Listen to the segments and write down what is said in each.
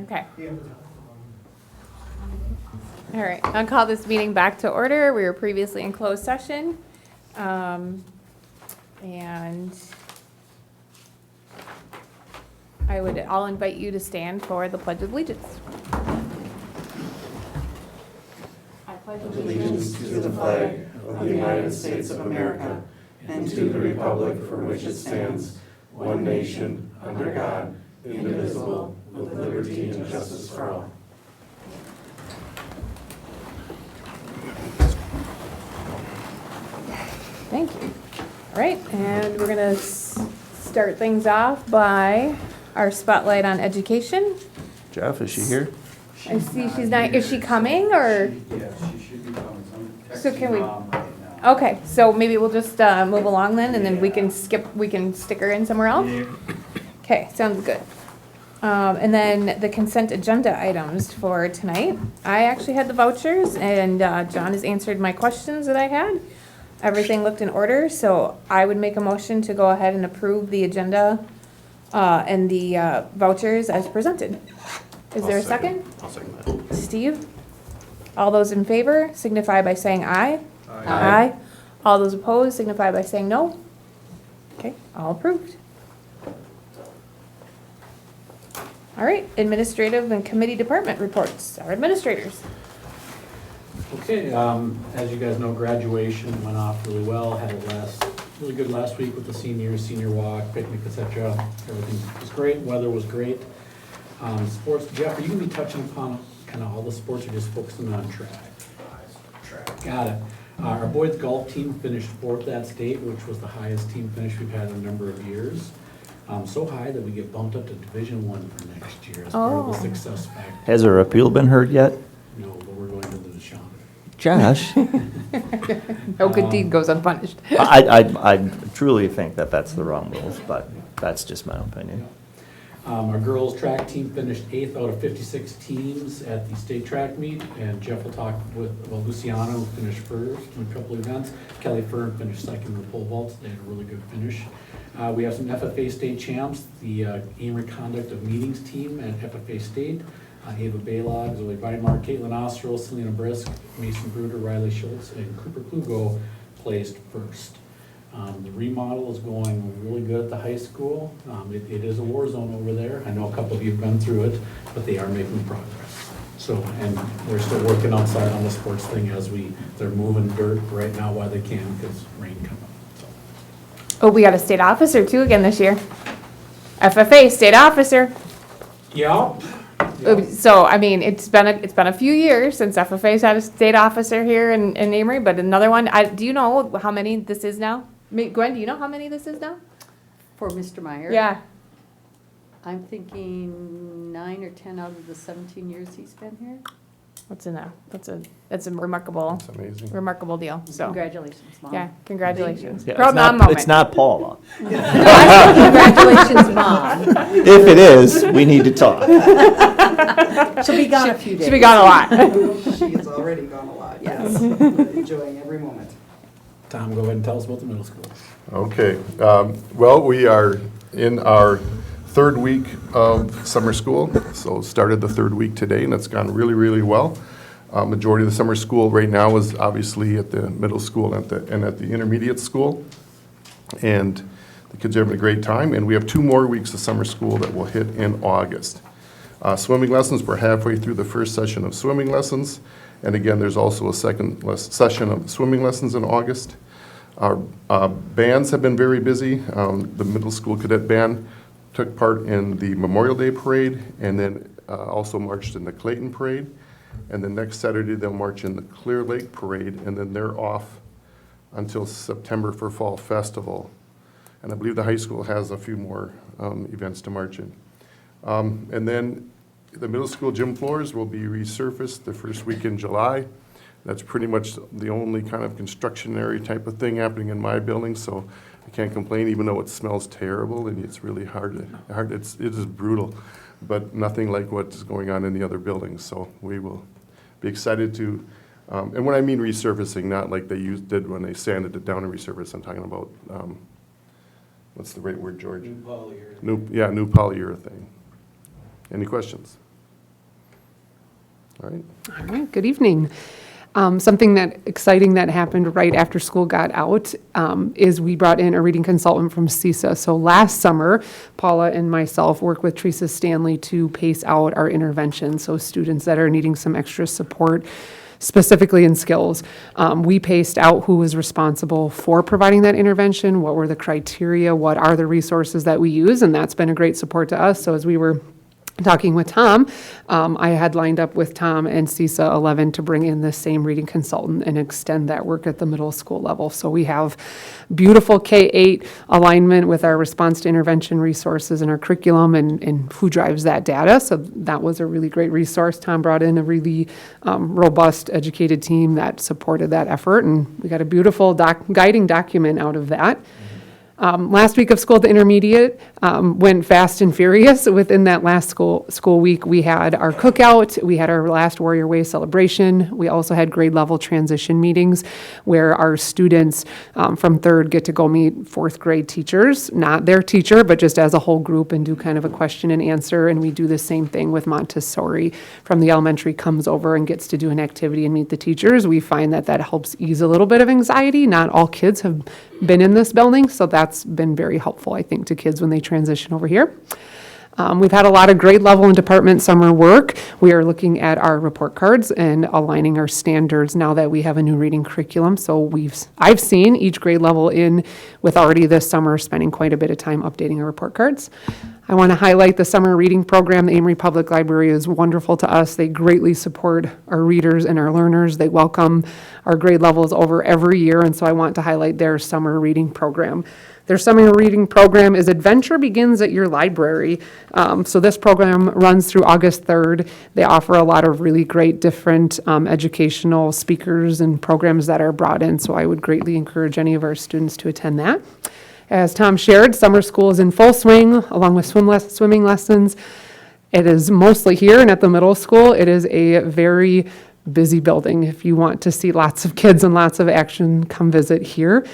Okay. All right, I'll call this meeting back to order. We were previously in closed session. And I'll invite you to stand for the Pledge of Allegiance. I pledge Allegiance to the flag of the United States of America and to the republic for which it stands, one nation, under God, indivisible, with liberty and justice for all. Thank you. All right, and we're gonna start things off by our spotlight on education. Jeff, is she here? I see she's not, is she coming or? Yeah, she should be coming. I'm So can texting we- Mom right now. Okay, so maybe we'll just move along then and then we can stick her in somewhere else? Okay, sounds good. And then the consent agenda items for tonight. I actually had the vouchers and John has answered my questions that I had. Everything looked in order, so I would make a motion to go ahead and approve the agenda and the vouchers as presented. Is there a second? I'll second that. Steve? All those in favor signify by saying aye. Aye. All those opposed signify by saying no. Okay, all approved. All right, administrative and committee department reports, our administrators. Okay, as you guys know, graduation went off really well, had a really good last week with the seniors, senior walk, picnic, etc. Everything was great, weather was great. Sports, Jeff, are you gonna be touching upon kind of all the sports or just focusing on track? Got it. Our boys golf team finished fourth at state, which was the highest team finish we've had in a number of years. So high that we get bumped up to Division I for next year as part of the Oh. success factor. Has our appeal been heard yet? No, but we're going to the Shawn. Josh, No good deed goes unpunished. I truly think that that's the wrong move, but that's just my opinion. Our girls' track team finished 8th out of 56 teams at the state track meet, and Jeff will talk about Luciano, who finished first in a couple of events. Kelly Fern finished second in the pole vaults. They had a really good finish. We have some FFA state champs, the Amory Conduct of Meetings team at FFA State. Ava Baylog, Zoe Weidmar, Caitlin Ostro, Selena Brisk, Mason Bruder, Riley Schultz, and Cooper Klugo placed first. The remodel is going really good at the high school. It is a war zone over there. I know a couple of you have been through it, but they are making progress. So, and we're still working outside on the sports thing as they're moving dirt right now while they can because rain coming. So. Oh, we got a state officer too again this year. FFA, state officer. Yeah. So, I mean, it's been a few years since FFA's had a state officer here in Amory, but another one. Do you know how many this is now? Gwen, do you know how many this is now? For Mr. Meyer? Yeah. I'm thinking 9 or 10 out of the 17 years he's been here. That's a remarkable, Amazing. remarkable deal, so. Congratulations, Mom. Yeah, congratulations. Yeah, Proud it's mom not, moment. it's not Paula. Congratulations, Mom. If it is, we need to talk. She'll be gone a few days. She'll be gone a lot. She has already gone a lot, yes. Enjoying every moment. Tom, go ahead and tell us about the middle school. Okay, well, we are in our third week of summer school, so started the third week today, and it's gone really, really well. Majority of the summer school right now is obviously at the middle school and at the intermediate school, and the kids are having a great time, and we have 2 more weeks of summer school that will hit in August. Swimming lessons, we're halfway through the first session of swimming lessons, and again, there's also a second session of swimming lessons in August. Our bands have been very busy. The middle school cadet band took part in the Memorial Day Parade and then also marched in the Clayton Parade. And then next Saturday, they'll march in the Clear Lake Parade, and then they're off until September for Fall Festival. And I believe the high school has a few more events to march in. And then the middle school gym floors will be resurfaced the first week in July. That's pretty much the only kind of constructionary type of thing happening in my building, so I can't complain, even though it smells terrible and it's really it is brutal, but nothing like what's going on in the other buildings. So we will be excited to, and when I mean resurfacing, not like they did when they sanded it down and resurfaced. I'm talking about, what's the right word, George? New polyurethane. New polyurethane. Any questions? All right. All right, good evening. Something that exciting that happened right after school got out is we brought in a reading consultant from CISA. So last summer, Paula and myself worked with Teresa Stanley to pace out our interventions. So students that are needing some extra support, specifically in skills. We paced out who was responsible for providing that intervention, what were the criteria, what are the resources that we use, and that's been a great support to us. So as we were talking with Tom, I had lined up with Tom and CISA 11 to bring in the same reading consultant and extend that work at the middle school level. So we have beautiful K-8 alignment with our response to intervention resources and our curriculum and who drives that data. So that was a really great resource. Tom brought in a really robust, educated team that supported that effort, and we got a beautiful guiding document out of that. Last week of school at the intermediate went fast and furious. Within that last school week, we had our cookout, we had our last Warrior Way celebration. We also had grade level transition meetings where our students from third get to go meet fourth grade teachers, not their teacher, but just as a whole group, and do kind of a question and answer. And we do the same thing with Montessori. From the elementary comes over and gets to do an activity and meet the teachers. We find that that helps ease a little bit of anxiety. Not all kids have been in this building, so that's been very helpful, I think, to kids when they transition over here. We've had a lot of grade level and department summer work. We are looking at our report cards and aligning our standards now that we have a new reading curriculum. So I've seen each grade level in with already this summer spending quite a bit of time updating our report cards. I want to highlight the summer reading program. The Amory Public Library is wonderful to us. They greatly support our readers and our learners. They welcome our grade levels over every year, and so I want to highlight their summer reading program. Their summer reading program is Adventure Begins at Your Library. So this program runs through August 3rd. They offer a lot of really great different educational speakers and programs that are brought in, so I would greatly encourage any of our students to attend that. As Tom shared, summer school is in full swing, along with swimming lessons. It is mostly here and at the middle school. It is a very busy building. If you want to see lots of kids and lots of action, come visit here.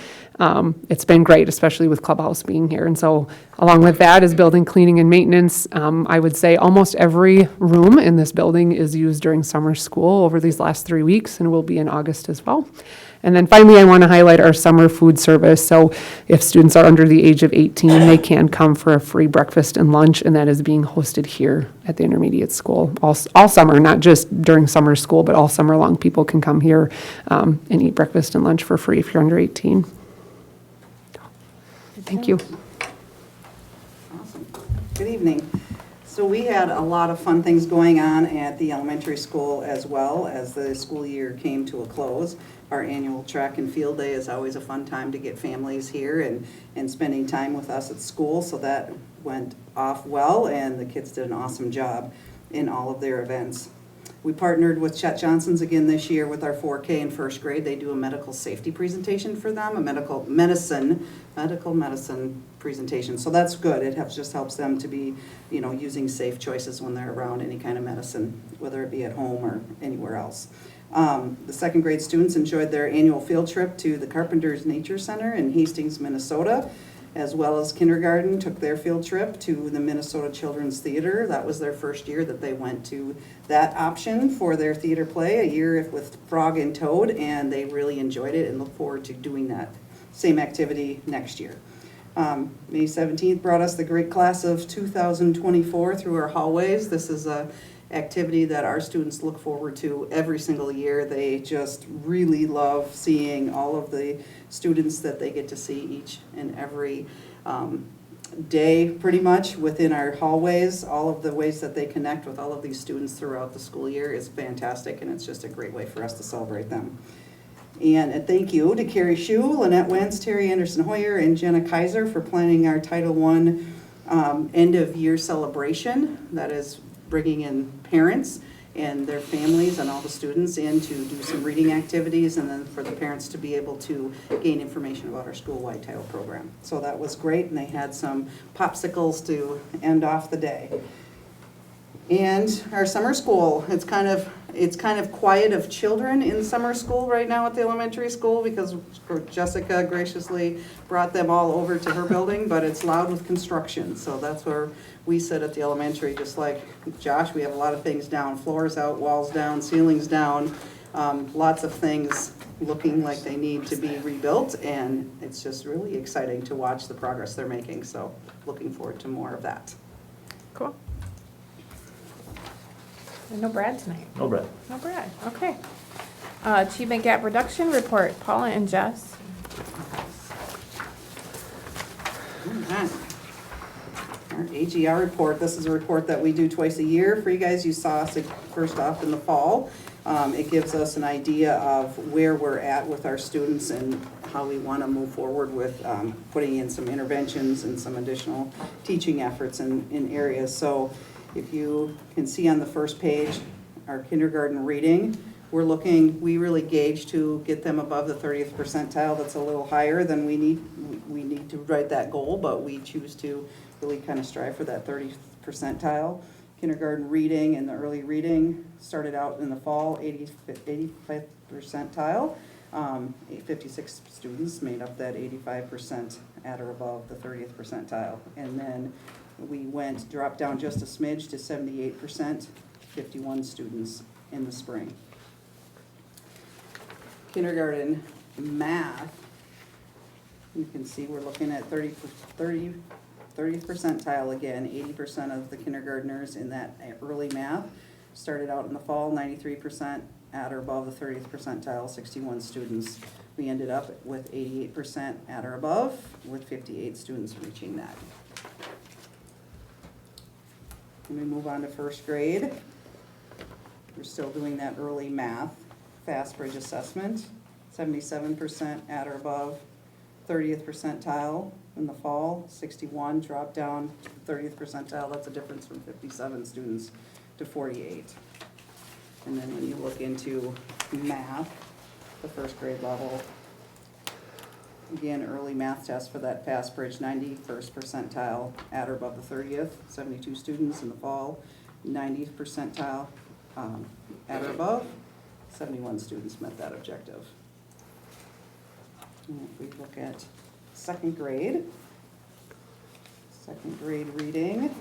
It's been great, especially with Clubhouse being here. And so along with that is building cleaning and maintenance. I would say almost every room in this building is used during summer school over these last 3 weeks, and will be in August as well. And then finally, I want to highlight our summer food service. So if students are under the age of 18, they can come for a free breakfast and lunch, and that is being hosted here at the intermediate school all summer, not just during summer school, but all summer long. People can come here and eat breakfast and lunch for free if you're under 18. Thank you. Awesome. Good evening. So we had a lot of fun things going on at the elementary school as well as the school year came to a close. Our annual track and field day is always a fun time to get families here and spending time with us at school. So that went off well, and the kids did an awesome job in all of their events. We partnered with Chet Johnson's again this year with our 4K in first grade. They do a medical safety presentation for them, a medical medicine presentation. So that's good. It just helps them to be, using safe choices when they're around any kind of medicine, whether it be at home or anywhere else. The second grade students enjoyed their annual field trip to the Carpenters Nature Center in Hastings, Minnesota, as well as kindergarten took their field trip to the Minnesota Children's Theater. That was their first year that they went to that option for their theater play, a year with Frog and Toad, and they really enjoyed it and look forward to doing that same activity next year. May 17th brought us the great class of 2024 through our hallways. This is a activity that our students look forward to every single year. They just really love seeing all of the students that they get to see each and every day pretty much within our hallways. All of the ways that they connect with all of these students throughout the school year is fantastic, and it's just a great way for us to celebrate them. And a thank you to Carrie Shue, Lynette Wentz, Terry Anderson Hoyer, and Jenna Kaiser for planning our Title I end of year celebration. That is bringing in parents and their families and all the students in to do some reading activities, and then for the parents to be able to gain information about our school-wide title program. So that was great, and they had some popsicles to end off the day. And our summer school, it's kind of It's kind of quiet of children in summer school right now at the elementary school because Jessica graciously brought them all over to her building, but it's loud with construction. So that's where we sit at the elementary, just like Josh, we have a lot of things down, floors out, walls down, ceilings down, lots of things looking like they need to be rebuilt, and it's just really exciting to watch the progress they're making. So looking forward to more of that. Cool. And no Brad tonight. No, Brett. No Brad, okay. Achievement Gap Reduction Report, Paula and Jess. Alright. Our AGR report, this is a report that we do twice a year for you guys. You saw us first off in the fall. It gives us an idea of where we're at with our students and how we want to move forward with putting in some interventions and some additional teaching efforts in areas. So if you can see on the first page, our kindergarten reading, we really gauge to get them above the 30th percentile. That's a little higher than we need to write that goal, but we choose to really kind of strive for that 30th percentile. Kindergarten reading and the early reading started out in the fall, 85th percentile. 56 students made up that 85% at or above the 30th percentile. And then we dropped down just a smidge to 78%, 51 students in the spring. Kindergarten math, you can see we're looking at 30th percentile again. 80% of the kindergartners in that early math started out in the fall, 93% at or above the 30th percentile, 61 students. We ended up with 88% at or above, with 58 students reaching that. When we move on to first grade, we're still doing that early math, fast bridge assessment, 77% at or above 30th percentile in the fall, 61 dropped down to 30th percentile. That's a difference from 57 students to 48. And then when you look into math, the first grade level, again, early math test for that fast bridge, 91st percentile at or above the 30th, 72 students in the fall, 90th percentile at or above, 71 students met that objective. And if we look at second grade reading,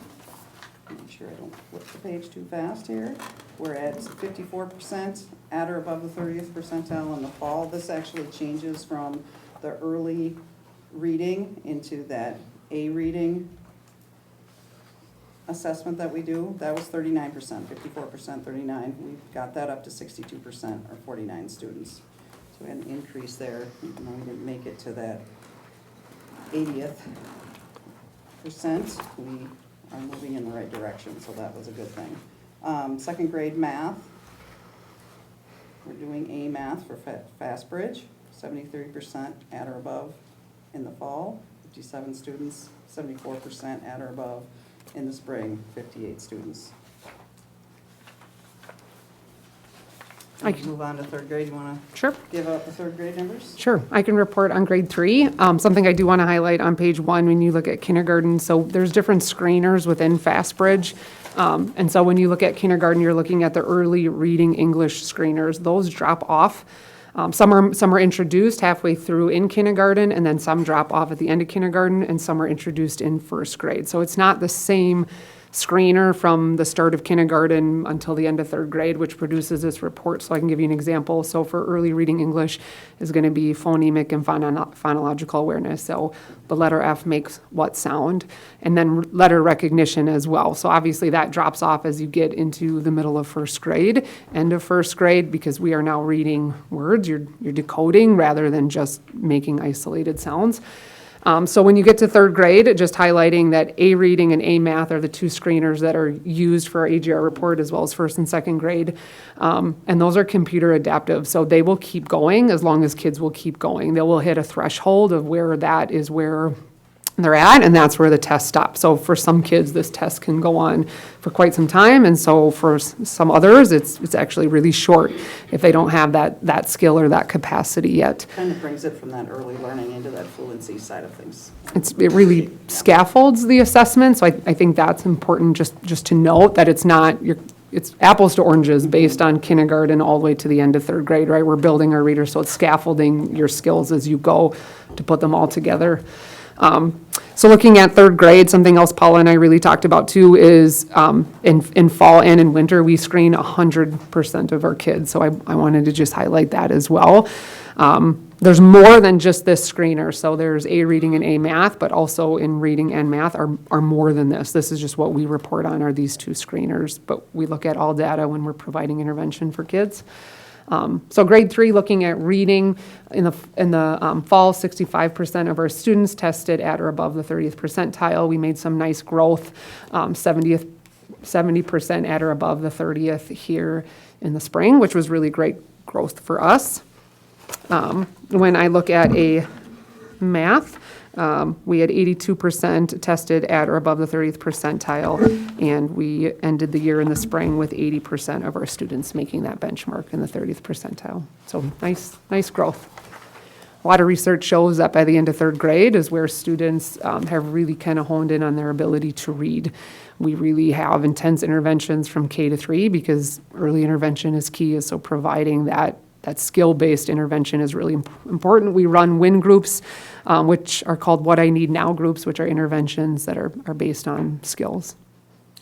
make sure I don't flip the page too fast here. We're at 54% at or above the 30th percentile in the fall. This actually changes from the early reading into that A reading assessment that we do. That was 39%, 54%, 39. We've got that up to 62% or 49 students. So we had an increase there, even though we didn't make it to that 80th percent. We are moving in the right direction, so that was a good thing. Second grade math, we're doing A math for Fast Bridge, 73% at or above in the fall, 57 students, 74% at or above in the spring, 58 students. I Move on to third grade. You want to Sure. give out the third grade numbers? Sure, I can report on grade 3. Something I do want to highlight on page 1 when you look at kindergarten, so there's different screeners within FastBridge. And so when you look at kindergarten, you're looking at the early reading English screeners. Those drop off. Some are introduced halfway through in kindergarten, and then some drop off at the end of kindergarten, and some are introduced in first grade. So it's not the same screener from the start of kindergarten until the end of third grade, which produces this report. So I can give you an example. So for early reading English is going to be phonemic and phonological awareness. So the letter F makes what sound, and then letter recognition as well. So obviously that drops off as you get into the middle of first grade, end of first grade, because we are now reading words. You're decoding rather than just making isolated sounds. So when you get to third grade, just highlighting that A reading and A math are the two screeners that are used for our AGR report, as well as first and second grade. And those are computer adaptive, so they will keep going as long as kids will keep going. They will hit a threshold of where that is where they're at, and that's where the test stops. So for some kids, this test can go on for quite some time, and so for some others, it's actually really short if they don't have that skill or that capacity yet. Kind of brings it from that early learning into that fluency side of things. It really scaffolds the assessment, so I think that's important just to note that it's not, it's apples to oranges based on kindergarten all the way to the end of third grade, right? We're building our readers, so it's scaffolding your skills as you go to put them all together. So looking at third grade, something else Paula and I really talked about too is in fall and in winter, we screen 100% of our kids. So I wanted to just highlight that as well. There's more than just this screener. So there's A reading and A math, but also in reading and math are more than this. This is just what we report on are these two screeners, but we look at all data when we're providing intervention for kids. So grade 3, looking at reading, in the fall, 65% of our students tested at or above the 30th percentile. We made some nice growth, 70% at or above the 30th here in the spring, which was really great growth for us. When I look at a math, we had 82% tested at or above the 30th percentile, and we ended the year in the spring with 80% of our students making that benchmark in the 30th percentile. So nice growth. A lot of research shows that by the end of third grade is where students have really kind of honed in on their ability to read. We really have intense interventions from K to 3 because early intervention is key, so providing that skill-based intervention is really important. We run WIN groups, which are called What I Need Now groups, which are interventions that are based on skills.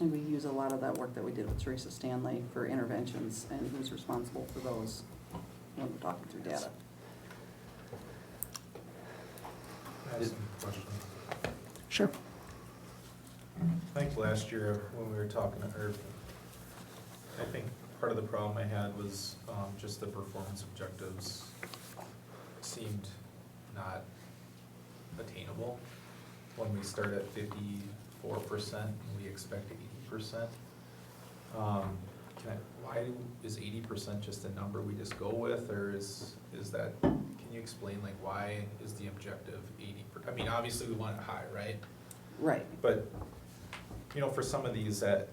And we use a lot of that work that we did with Teresa Stanley for interventions and who's responsible for those when we're talking through data. I have some questions. Sure. I think last year when we were talking, or I think part of the problem I had was just the performance objectives seemed not attainable. When we start at 54% and we expect 80%. Why is 80% just a number we just go with, or is that, can you explain like why is the objective 80%? I mean, obviously we want it high, right? Right. But, you know, for some of these at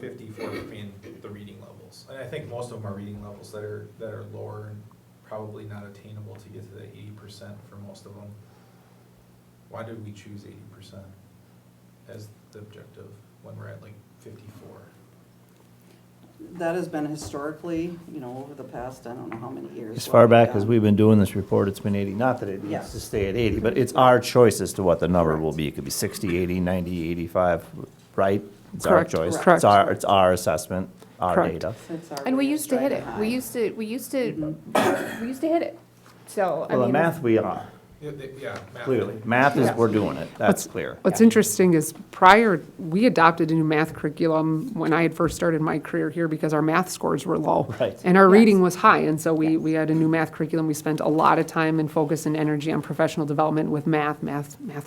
54, I mean, the reading levels. And I think most of them are reading levels that are lower and probably not attainable to get to the 80% for most of them. Why did we choose 80% as the objective when we're at like 54? That has been historically, over the past, I don't know how many years. As what far we've back as done. we've been doing this report, it's been 80. Not that it needs Yes. to stay at 80, but it's our choice as to what the number will Correct. be. It could be 60, 80, 90, 85, right? It's our Correct. choice. Correct. It's our assessment, our Correct. data. It's our And we way to used to hit strive it. high. We used to hit it. So, I Well, the mean. math we are, Yeah, math. clearly. Math is, Yeah. we're doing it. That's clear. What's interesting is we adopted a new math curriculum when I had first started my career here because our math scores were low. Right. And our Yes. reading was high, and so we had a new math curriculum. We spent a lot of time and focus and energy on professional development with math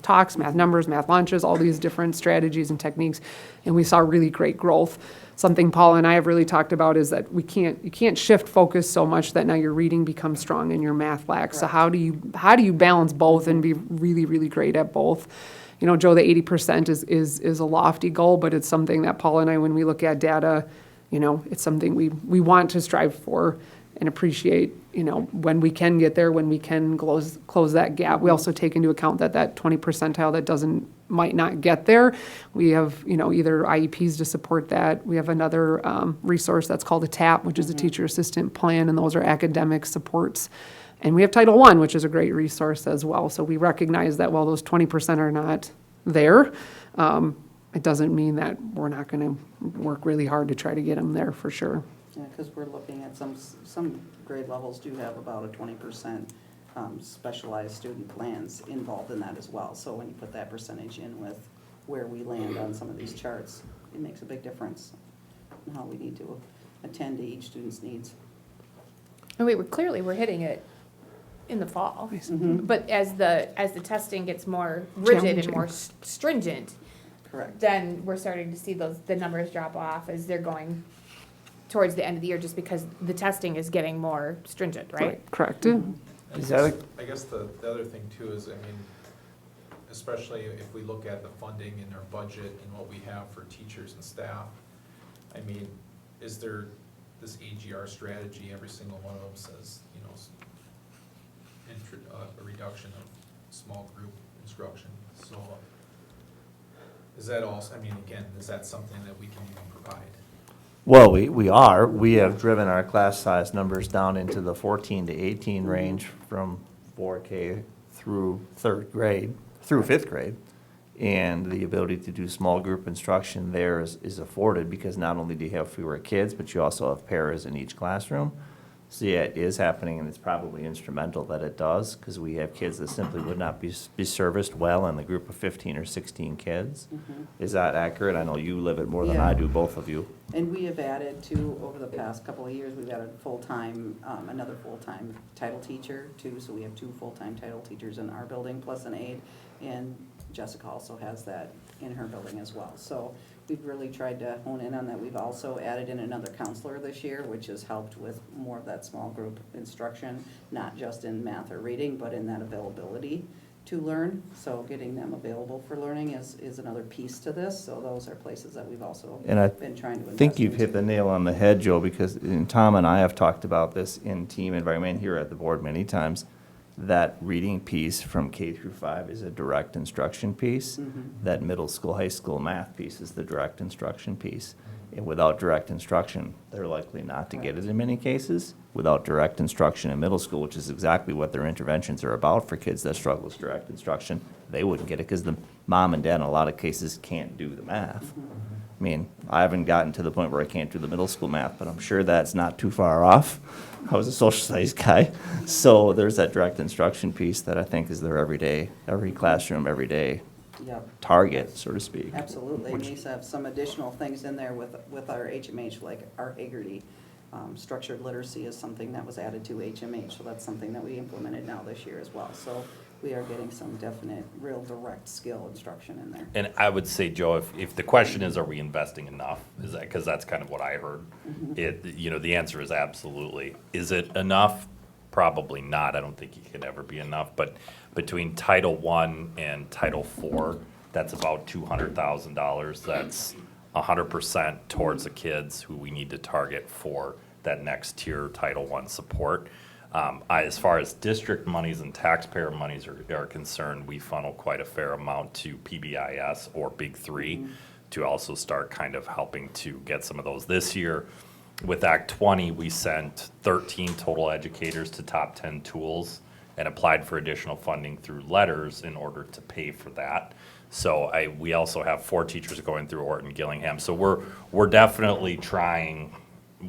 talks, math numbers, math lunches, all these different strategies and techniques, and we saw really great growth. Something Paul and I have really talked about is that you can't shift focus so much that now your reading becomes strong and your math lacks. So how do you balance both and be really, really great at both? Joe, the 80% is a lofty goal, but it's something that Paul and I, when we look at data, it's something we want to strive for and appreciate, when we can get there, when we can close that gap. We also take into account that 20 percentile that might not get there. We have, either IEPs to support that. We have another resource that's called a TAP, which is a teacher assistant plan, and those are academic supports. And we have Title I, which is a great resource as well. So we recognize that while those 20% are not there, it doesn't mean that we're not going to work really hard to try to get them there for sure. Yeah, because we're looking at some grade levels do have about a 20% specialized student plans involved in that as well. So when you put that percentage in with where we land on some of these charts, it makes a big difference in how we need to attend to each student's needs. And we're hitting it in the fall. Mhm. But as the testing gets more rigid and more Challenging. stringent, Correct. then we're starting to see the numbers drop off as they're going towards the end of the year, just because the testing is getting more stringent, right? Correct. Is that I guess the other thing too is, I mean, especially if we look at the funding in our budget and what we have for teachers and staff, I mean, is there this AGR strategy, every single one of them says, a reduction of small group instruction, so is that also, I mean, again, is that something that we can even provide? Well, we are. We have driven our class size numbers down into the 14 to 18 range from 4K through third grade, through fifth grade. And the ability to do small group instruction there is afforded because not only do you have fewer kids, but you also have paras in each classroom. So yeah, it is happening, and it's probably instrumental that it does, because we have kids that simply would not be serviced well in the group of 15 or 16 kids. Is that accurate? I know you live it more than I Yeah. do, both of you. And we have added to, over the past couple of years, we've added full-time, another full-time title teacher too. So we have 2 full-time title teachers in our building plus an aide. And Jessica also has that in her building as well. So we've really tried to hone in on that. We've also added in another counselor this year, which has helped with more of that small group instruction, not just in math or reading, but in that availability to learn. So getting them available for learning is another piece to this. So those are places that we've also And I been trying to invest think you've into. hit the nail on the head, Joe, because Tom and I have talked about this in team environment here at the board many times. That reading piece from K through 5 is a direct instruction piece. That middle school, high school math piece is the direct instruction piece. And without direct instruction, they're likely not to get it in many cases. Without direct instruction in middle school, which is exactly what their interventions are about for kids that struggle with direct instruction, they wouldn't get it because the mom and dad in a lot of cases can't do the math. I mean, I haven't gotten to the point where I can't do the middle school math, but I'm sure that's not too far off. I was a social studies guy. So there's that direct instruction piece that I think is their everyday, every classroom, every day Yep. target, so to speak. Absolutely, and we have some additional things in there with our HMH, like our Hagerty. Structured literacy is something that was added to HMH, so that's something that we implemented now this year as well. So we are getting some definite, real direct skill instruction in there. And I would say, Joe, if the question is, are we investing enough? Is that, because that's kind of what I heard. The answer is absolutely. Is it enough? Probably not. I don't think it could ever be enough. But between Title I and Title IV, that's about $200,000. That's 100% towards the kids who we need to target for that next tier Title I support. As far as district monies and taxpayer monies are concerned, we funnel quite a fair amount to PBIS or Big Three to also start kind of helping to get some of those. This year, with Act 20, we sent 13 total educators to Top 10 Tools and applied for additional funding through letters in order to pay for that. So we also have 4 teachers going through Orton Gillingham. So we're definitely trying.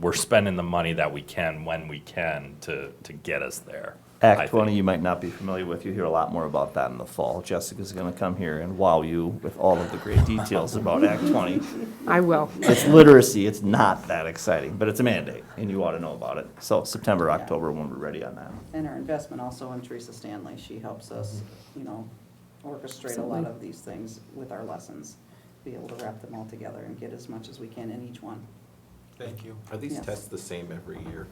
We're spending the money that we can when we can to get us there. I Act think. 20, you might not be familiar with. You hear a lot more about that in the fall. Jessica's going to come here and wow you with all of the great details about Act 20. I will. It's literacy. It's not that exciting, but it's a mandate, and you ought to know about it. So September, October, when we're ready on that. And our investment also in Teresa Stanley, she helps us, orchestrate a lot of these things with our lessons, be able to wrap them all together and get as much as we can in each one. Thank you. Are these Yes. tests the same every year?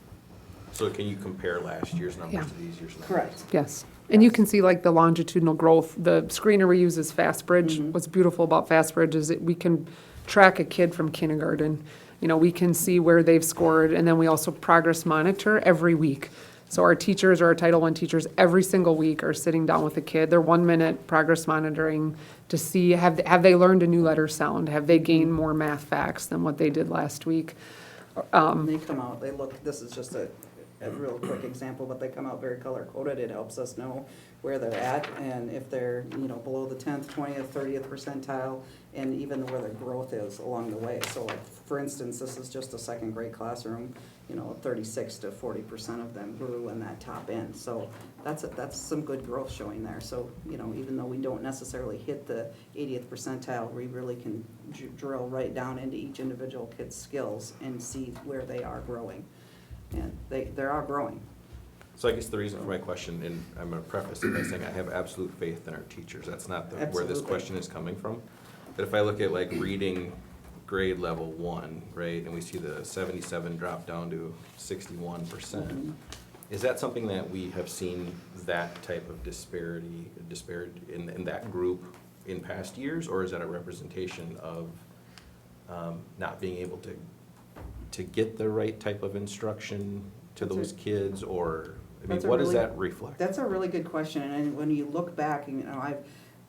So can you compare last year's numbers Yeah. to these year's numbers? Correct. Yes. And you can see like the longitudinal growth. The screener we use is FastBridge. What's beautiful about FastBridge is that we can track a kid from kindergarten. We can see where they've scored, and then we also progress monitor every week. So our teachers or our Title I teachers every single week are sitting down with a kid. They're 1-minute progress monitoring to see, have they learned a new letter sound? Have they gained more math facts than what they did last week? They come out, they look, this is just a real quick example, but they come out very color coded. It helps us know where they're at and if they're, below the 10th, 20th, 30th percentile, and even where their growth is along the way. So like, for instance, this is just a second grade classroom, 36 to 40% of them grew in that top end. So that's some good growth showing there. So, even though we don't necessarily hit the 80th percentile, we really can drill right down into each individual kid's skills and see where they are growing. And they are growing. So I guess the reason for my question, and I'm going to preface it by saying I have absolute faith in our teachers. That's not where this Absolutely. question is coming from. But if I look at like reading grade level 1, right, and we see the 77 drop down to 61%, is that something that we have seen that type of disparity in that group in past years, or is that a representation of not being able to get the right type of instruction to That's those kids, or, That's a what does really- that reflect? That's a really good question, and when you look back, I've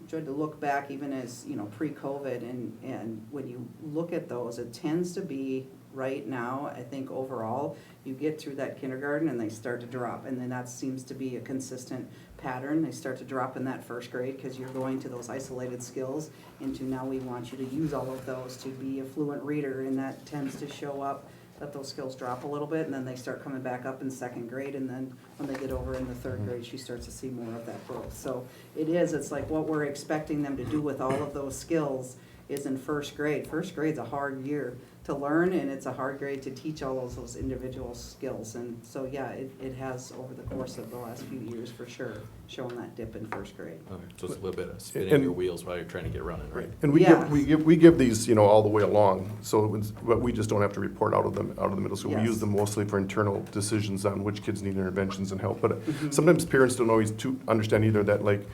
tried to look back even as, pre-COVID, and when you look at those, it tends to be right now, I think overall, you get through that kindergarten and they start to drop. And then that seems to be a consistent pattern. They start to drop in that first grade because you're going to those isolated skills into now we want you to use all of those to be a fluent reader, and that tends to show up that those skills drop a little bit, and then they start coming back up in second grade, and then when they get over in the third grade, she starts to see more of that growth. So it's like what we're expecting them to do with all of those skills is in first grade. First grade's a hard year to learn, and it's a hard grade to teach all those individual skills. And so, yeah, it has over the course of the last few years for sure shown that dip in first grade. Okay, so it's a little bit of spinning And- your wheels while you're trying to get running, right? And Yeah. we give these, all the way along, so but we just don't have to report out of the middle school. We Yes. use them mostly for internal decisions on which kids need interventions and help. But sometimes parents don't always understand either that, like,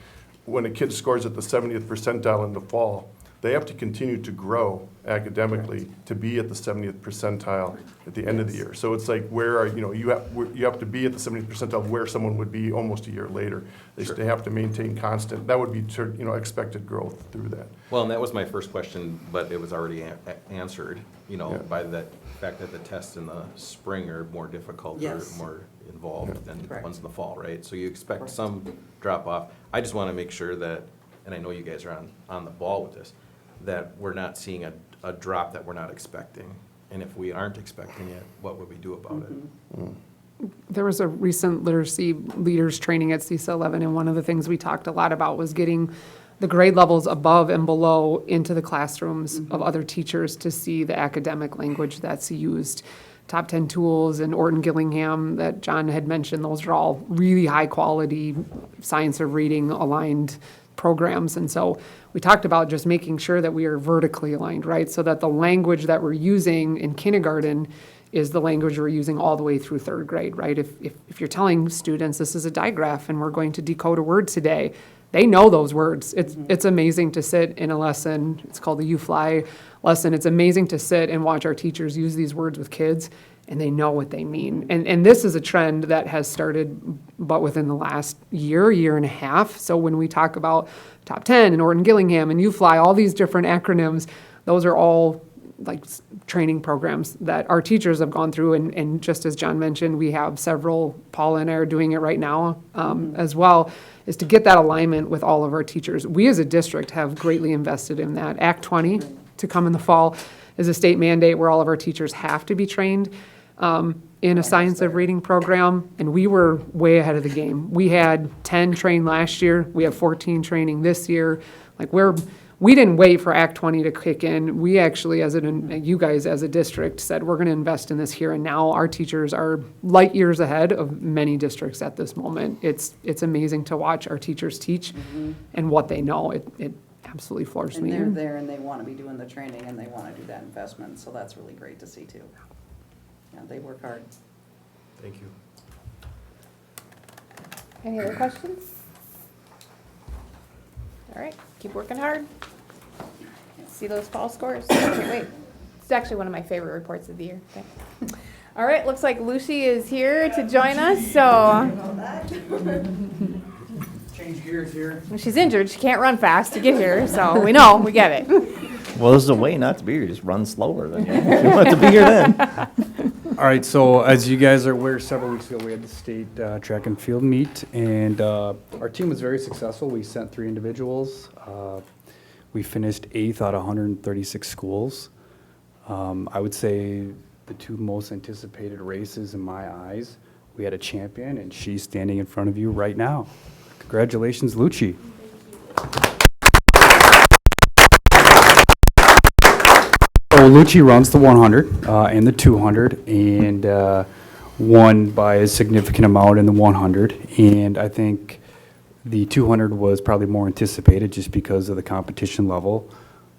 when a kid scores at the 70th percentile in the fall, they have to continue to grow academically to be at the 70th percentile at the end of the year. So it's like you have to be at the 70th percentile where someone would be almost a year later. They have to maintain constant, that would be, expected growth through that. Well, and that was my first question, but it was already answered, Yeah. by the fact that the tests in the spring are more difficult or Yes. more involved than the Correct. ones in the fall, right? So you expect Correct. some drop off. I just want to make sure that, and I know you guys are on the ball with this, that we're not seeing a drop that we're not expecting. And if we aren't expecting it, what would we do about it? There was a recent literacy leaders training at CISA 11, and one of the things we talked a lot about was getting the grade levels above and below into the classrooms of other teachers to see the academic language that's used. Top 10 tools and Orton Gillingham that John had mentioned, those are all really high-quality science of reading aligned programs. And so we talked about just making sure that we are vertically aligned, right? So that the language that we're using in kindergarten is the language we're using all the way through third grade, right? If you're telling students this is a digraph and we're going to decode a word today, they know those words. It's amazing to sit in a lesson, it's called the U-Fly lesson. It's amazing to sit and watch our teachers use these words with kids, and they know what they mean. And this is a trend that has started but within the last year and a half. So when we talk about Top 10 and Orton Gillingham and U-Fly, all these different acronyms, those are all like training programs that our teachers have gone through. And just as John mentioned, we have several, Paula and I are doing it right now as well, is to get that alignment with all of our teachers. We as a district have greatly invested in that. Act 20 to come in the fall is a state mandate where all of our teachers have to be trained in a science of reading program, and we were way ahead of the game. We had 10 trained last year. We have 14 training this year. Like we didn't wait for Act 20 to kick in. We actually, you guys as a district, said we're going to invest in this here and now. Our teachers are light years ahead of many districts at this moment. It's amazing to watch our teachers teach and what they know. It absolutely floors And me. they're there and they want to be doing the training and they want to do that investment, so that's really great to see too. Yeah, they work hard. Thank you. Any other questions? All right, keep working hard. See those fall scores. Can't wait. It's actually one of my favorite reports of the year. Okay. All right, looks like Lucy is here to join us, so. Change gears here. She's injured, she can't run fast to get here, so we know, we get it. Well, there's a way not to be here, just run slower than you. If you want to be here then. All right, so as you guys are aware, several weeks ago, we had the state track and field meet, and our team was very successful. We sent 3 individuals. We finished 8th out of 136 schools. I would say the 2 most anticipated races in my eyes, we had a champion, and she's standing in front of you right now. Congratulations, Lucci. So Lucci runs the 100 and the 200 and won by a significant amount in the 100. And I think the 200 was probably more anticipated just because of the competition level.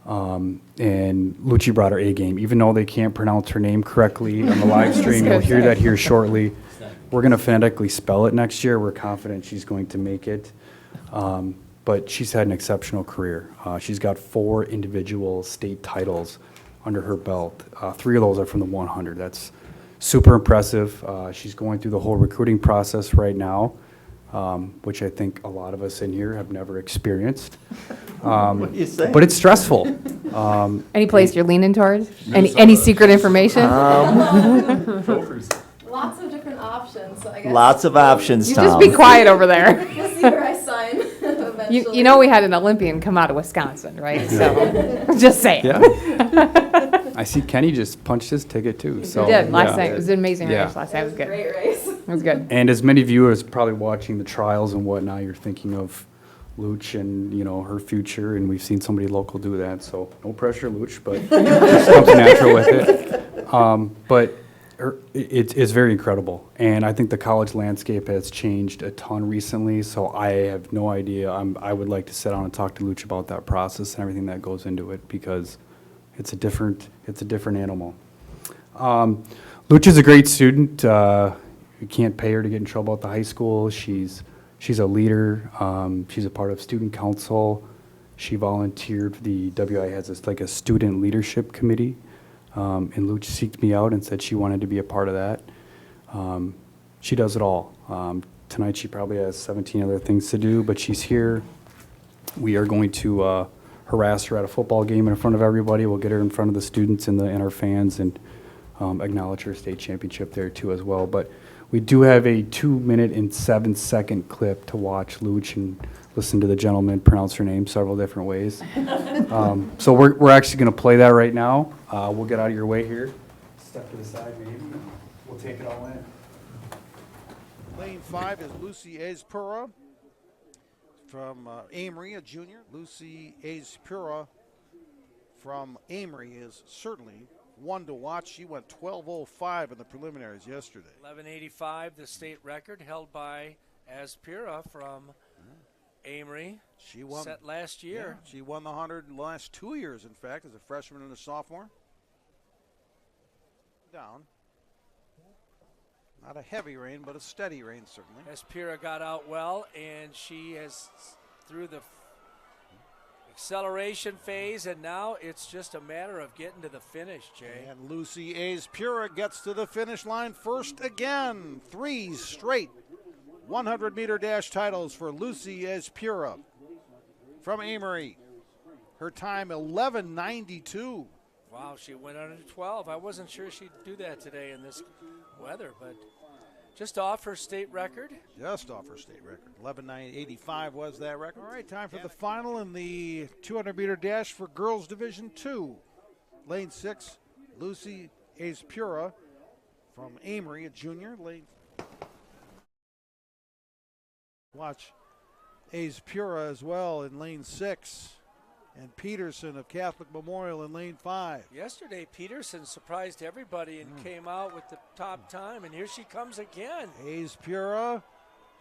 And Lucci brought her A game, even though they can't pronounce her name correctly on the live stream. You'll hear that here shortly. We're going to phonetically spell it next year. We're confident she's going to make it. But she's had an exceptional career. She's got 4 individual state titles under her belt. 3 of those are from the 100. That's super impressive. She's going through the whole recruiting process right now. which I think a lot of us in here have never experienced. What are you saying? But it's stressful. Any place you're leaning toward? Any secret information? Lots of different options, so I guess. Lots of options, You Tom. just be quiet over there. We'll see where I sign eventually. You know we had an Olympian come out of Wisconsin, right? So, just saying. Yeah. I see Kenny just punched his ticket too, so. We did last yeah. night. It was an amazing Yeah. race last night. It was a good. great race. It was good. And as many viewers probably watching the trials and whatnot, you're thinking of Luch and, her future, and we've seen somebody local do that, so no pressure, Luch, but just comes natural with it. But it's very incredible, and I think the college landscape has changed a ton recently, so I have no idea. I would like to sit down and talk to Luch about that process and everything that goes into it, because it's a different animal. Luch is a great student. You can't pay her to get in trouble at the high school. She's a leader. She's a part of student council. She volunteered. The WI has a student leadership committee, and Luch seeked me out and said she wanted to be a part of that. She does it all. Tonight she probably has 17 other things to do, but she's here. We are going to harass her at a football game in front of everybody. We'll get her in front of the students and our fans, and acknowledge her state championship there too as well. But we do have a 2-minute and 7-second clip to watch Luch and listen to the gentleman pronounce her name several different ways. So we're actually going to play that right now. We'll get out of your way here. Step to the side, maybe. We'll take it all in. Lane 5 is Lucy Azpura from Amory, a junior. Lucy Azpura from Amory is certainly one to watch. She went 12:05 in the preliminaries yesterday. 11:85, the state record held by Azpura from Amory. She won set last year. Yeah, she won the 100 in the last 2 years, in fact, as a freshman and a sophomore. Down. Not a heavy rain, but a steady rain, certainly. Azpura got out well, and she has through the acceleration phase, and now it's just a matter of getting to the finish, Jay. And Lucy Azpura gets to the finish line first again. 3 straight 100-meter dash titles for Lucy Azpura from Amory. Her time 11:92. Wow, she went under 12. I wasn't sure she'd do that today in this weather, but just off her state record. Just off her state record. 11:985 was that record. All right, time for the final in the 200-meter dash for girls Division II. Lane 6, Lucy Azpura from Amory, a junior. Watch Azpura as well in lane 6. And Peterson of Catholic Memorial in lane 5. Yesterday, Peterson surprised everybody and came out with the top time, and here she comes again. Azpura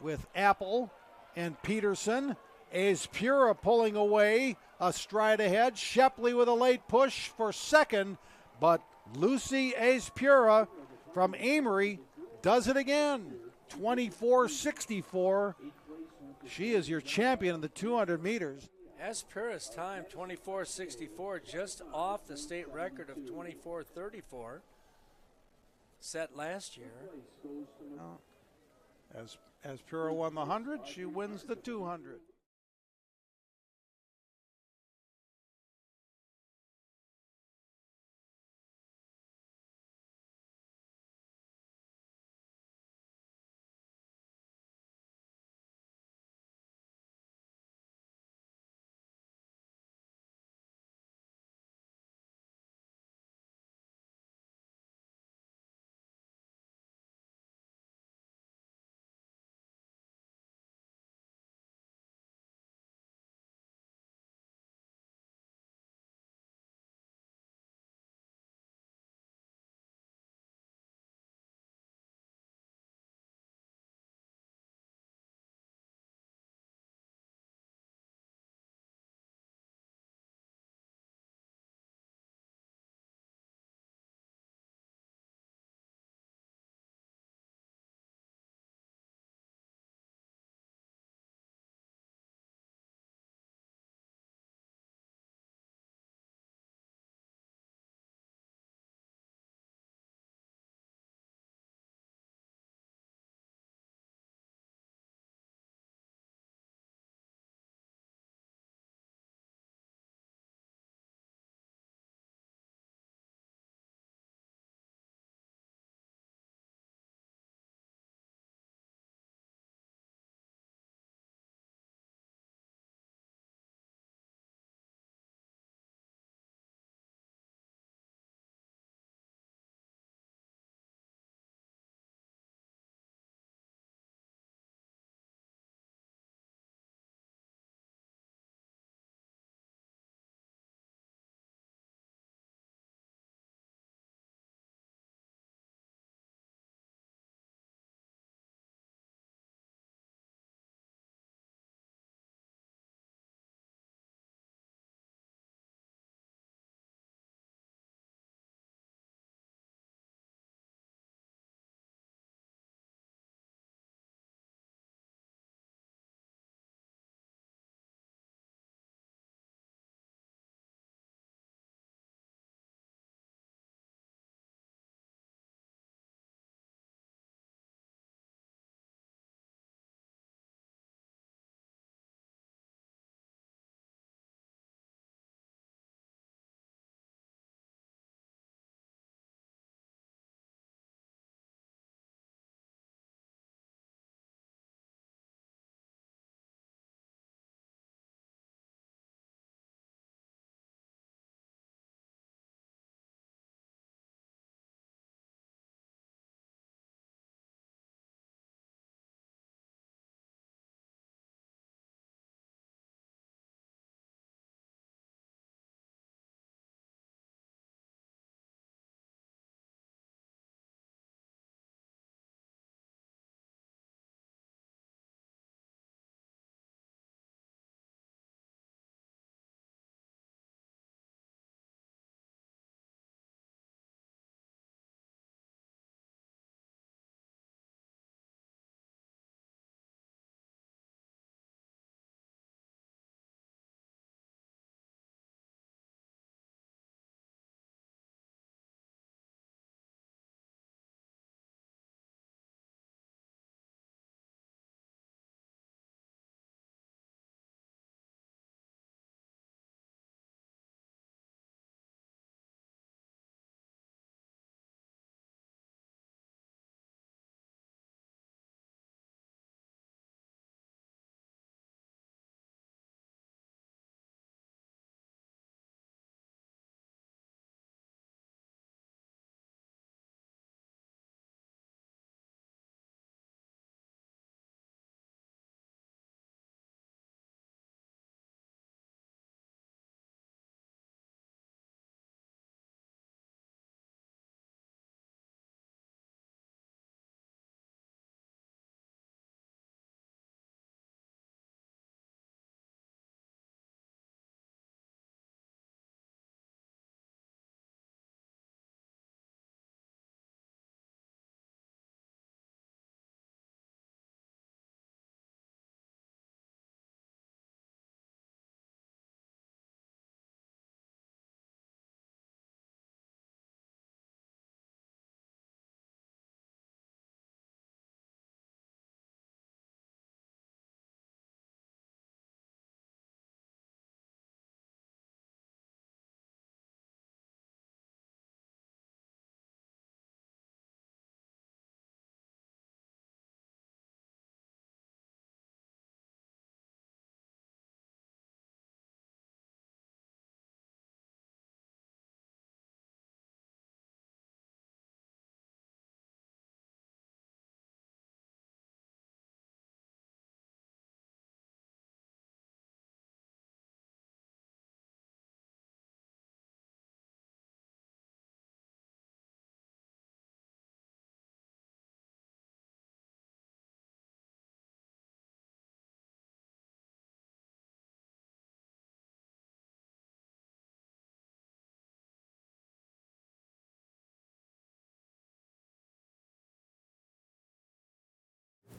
with Apple and Peterson. Azpura pulling away, a stride ahead. Shepley with a late push for second, but Lucy Azpura from Amory does it again. 24:64. She is your champion in the 200 meters. Azpura's time, 24:64, just off the state record of 24:34, set last year. As Azpura won the 100, she wins the 200.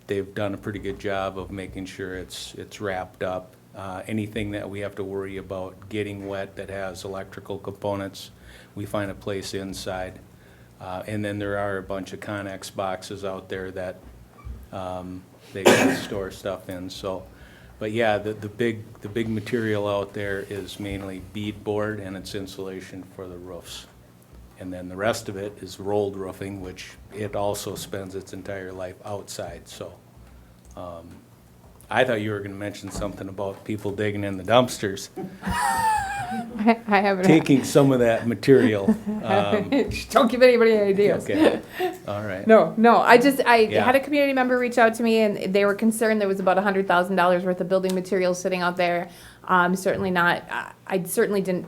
they've done a pretty good job of making sure it's wrapped up. Anything that we have to worry about getting wet that has electrical components, we find a place inside. And then there are a bunch of Connex boxes out there that they can store stuff in, so. But yeah, the big material out there is mainly beadboard and it's insulation for the roofs. And then the rest of it is rolled roofing, which it also spends its entire life outside, so. I thought you were gonna mention something about people digging in the dumpsters, I haven't. taking some of that material. Don't give anybody any ideas. Okay, all right. No, I Yeah. had a community member reach out to me and they were concerned there was about $100,000 worth of building materials sitting out there. Certainly not, I certainly didn't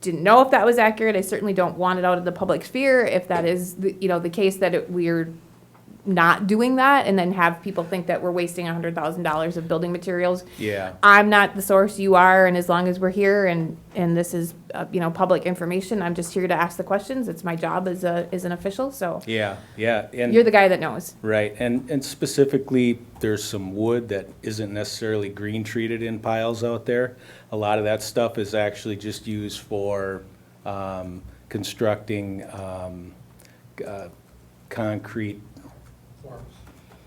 know if that was accurate. I certainly don't want it out of the public sphere if that is, the case that we're not doing that and then have people think that we're wasting $100,000 of building materials. Yeah. I'm not the source, you are, and as long as we're here and this is, public information, I'm just here to ask the questions. It's my job as an official, so. Yeah, and. You're the guy that knows. Right, and specifically, there's some wood that isn't necessarily green treated in piles out there. A lot of that stuff is actually just used for constructing concrete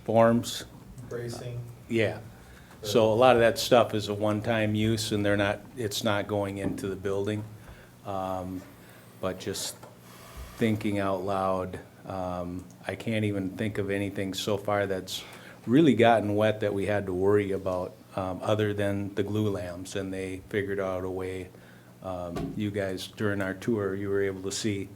forms. Bracing. Yeah, so a lot of that stuff is a one-time use and it's not going into the building. But just thinking out loud, I can't even think of anything so far that's really gotten wet that we had to worry about, other than the glue lamps, and they figured out a way. You guys, during our tour, you were able to see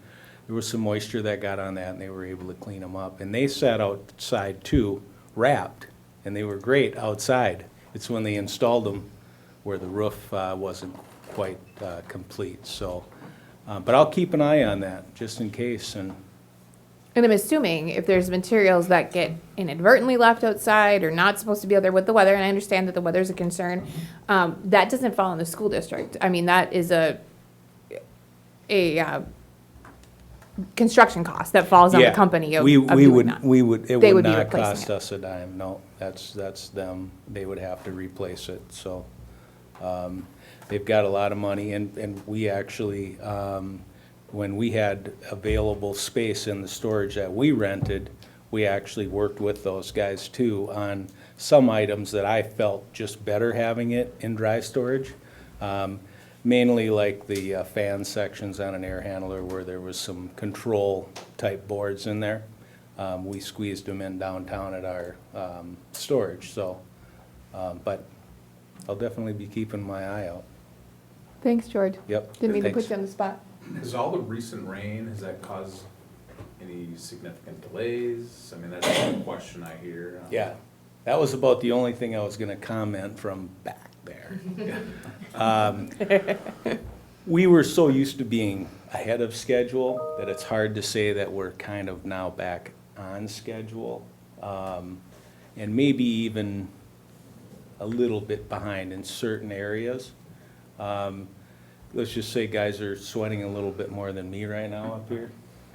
there was some moisture that got on that, and they were able to clean them up. And they sat outside too, wrapped, and they were great outside. It's when they installed them where the roof wasn't quite complete, so. But I'll keep an eye on that, just in case, and. And I'm assuming if there's materials that get inadvertently left outside or not supposed to be out there with the weather, and I understand that the weather's a concern, that doesn't fall in the school district. I mean, that is a construction cost that falls on the Yeah, company of we doing that. it They would would be not replacing cost it. us a dime, no, that's them, they would have to replace it, so. They've got a lot of money, and we actually, when we had available space in the storage that we rented, we actually worked with those guys too on some items that I felt just better having it in dry storage. Mainly like the fan sections on an air handler where there was some control type boards in there. We squeezed them in downtown at our storage, so, but I'll definitely be keeping my eye out. Thanks, George. Yep. Didn't mean to Thanks. put you on the spot. Has all the recent rain, has that caused any significant delays? I mean, that's a question I hear. Yeah, that was about the only thing I was gonna comment from back there. We were so used to being ahead of schedule that it's hard to say that we're kind of now back on schedule. And maybe even a little bit behind in certain areas. Let's just say guys are sweating a little bit more than me right now up here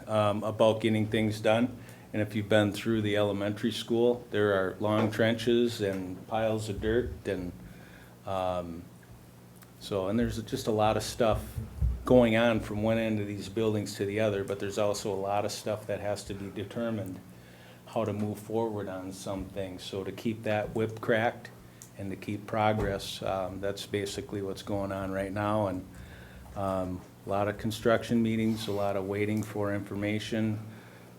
about getting things done. And if you've been through the elementary school, there are long trenches and piles of dirt and and there's just a lot of stuff going on from one end of these buildings to the other, but there's also a lot of stuff that has to be determined how to move forward on some things. So to keep that whip cracked and to keep progress, that's basically what's going on right now. And a lot of construction meetings, a lot of waiting for information.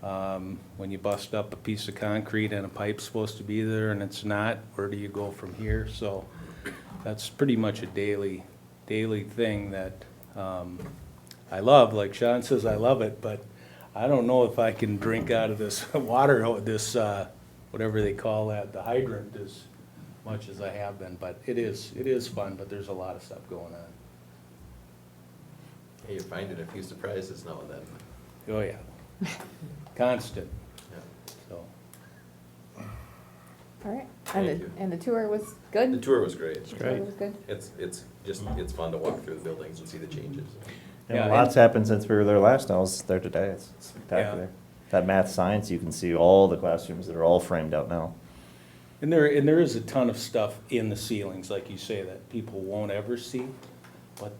When you bust up a piece of concrete and a pipe's supposed to be there and it's not, where do you go from here? So that's pretty much a daily thing that I love. Like Sean says, I love it, but I don't know if I can drink out of this water, this whatever they call that, the hydrant, as much as I have been. But it is fun, but there's a lot of stuff going on. Hey, you're finding a few surprises now and then. Oh, yeah. Constant. Yeah. So, All right. Thank you. And the tour was good? The tour was great. The tour was good? It's fun to walk through the buildings and see the changes. Yeah, Yeah, lots happened since we were there last. I was there today. It's spectacular. That math science, you can see all the classrooms that are all framed out now. And there is a ton of stuff in the ceilings, like you say, that people won't ever see, but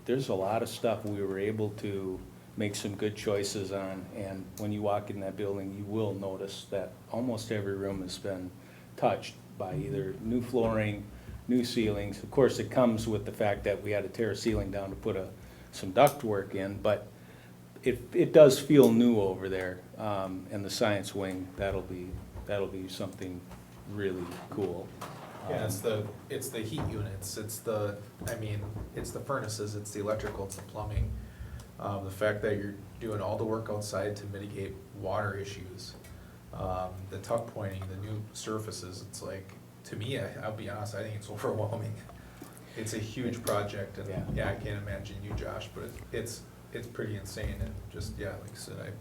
there's a lot of stuff we were able to make some good choices on, and when you walk in that building, you will notice that almost every room has been touched by either new flooring, new ceilings. Of course, it comes with the fact that we had to tear a ceiling down to put some ductwork in, but it does feel new over there. And the science wing, that'll be something really cool. Yeah, it's the heat units, it's the furnaces, it's the electrical, it's the plumbing. The fact that you're doing all the work outside to mitigate water issues, the tuck pointing, the new surfaces, it's like, to me, I'll be honest, I think it's overwhelming. It's a huge project, and yeah, I can't imagine you, Josh, but it's pretty insane, and just, yeah, like I said, I'm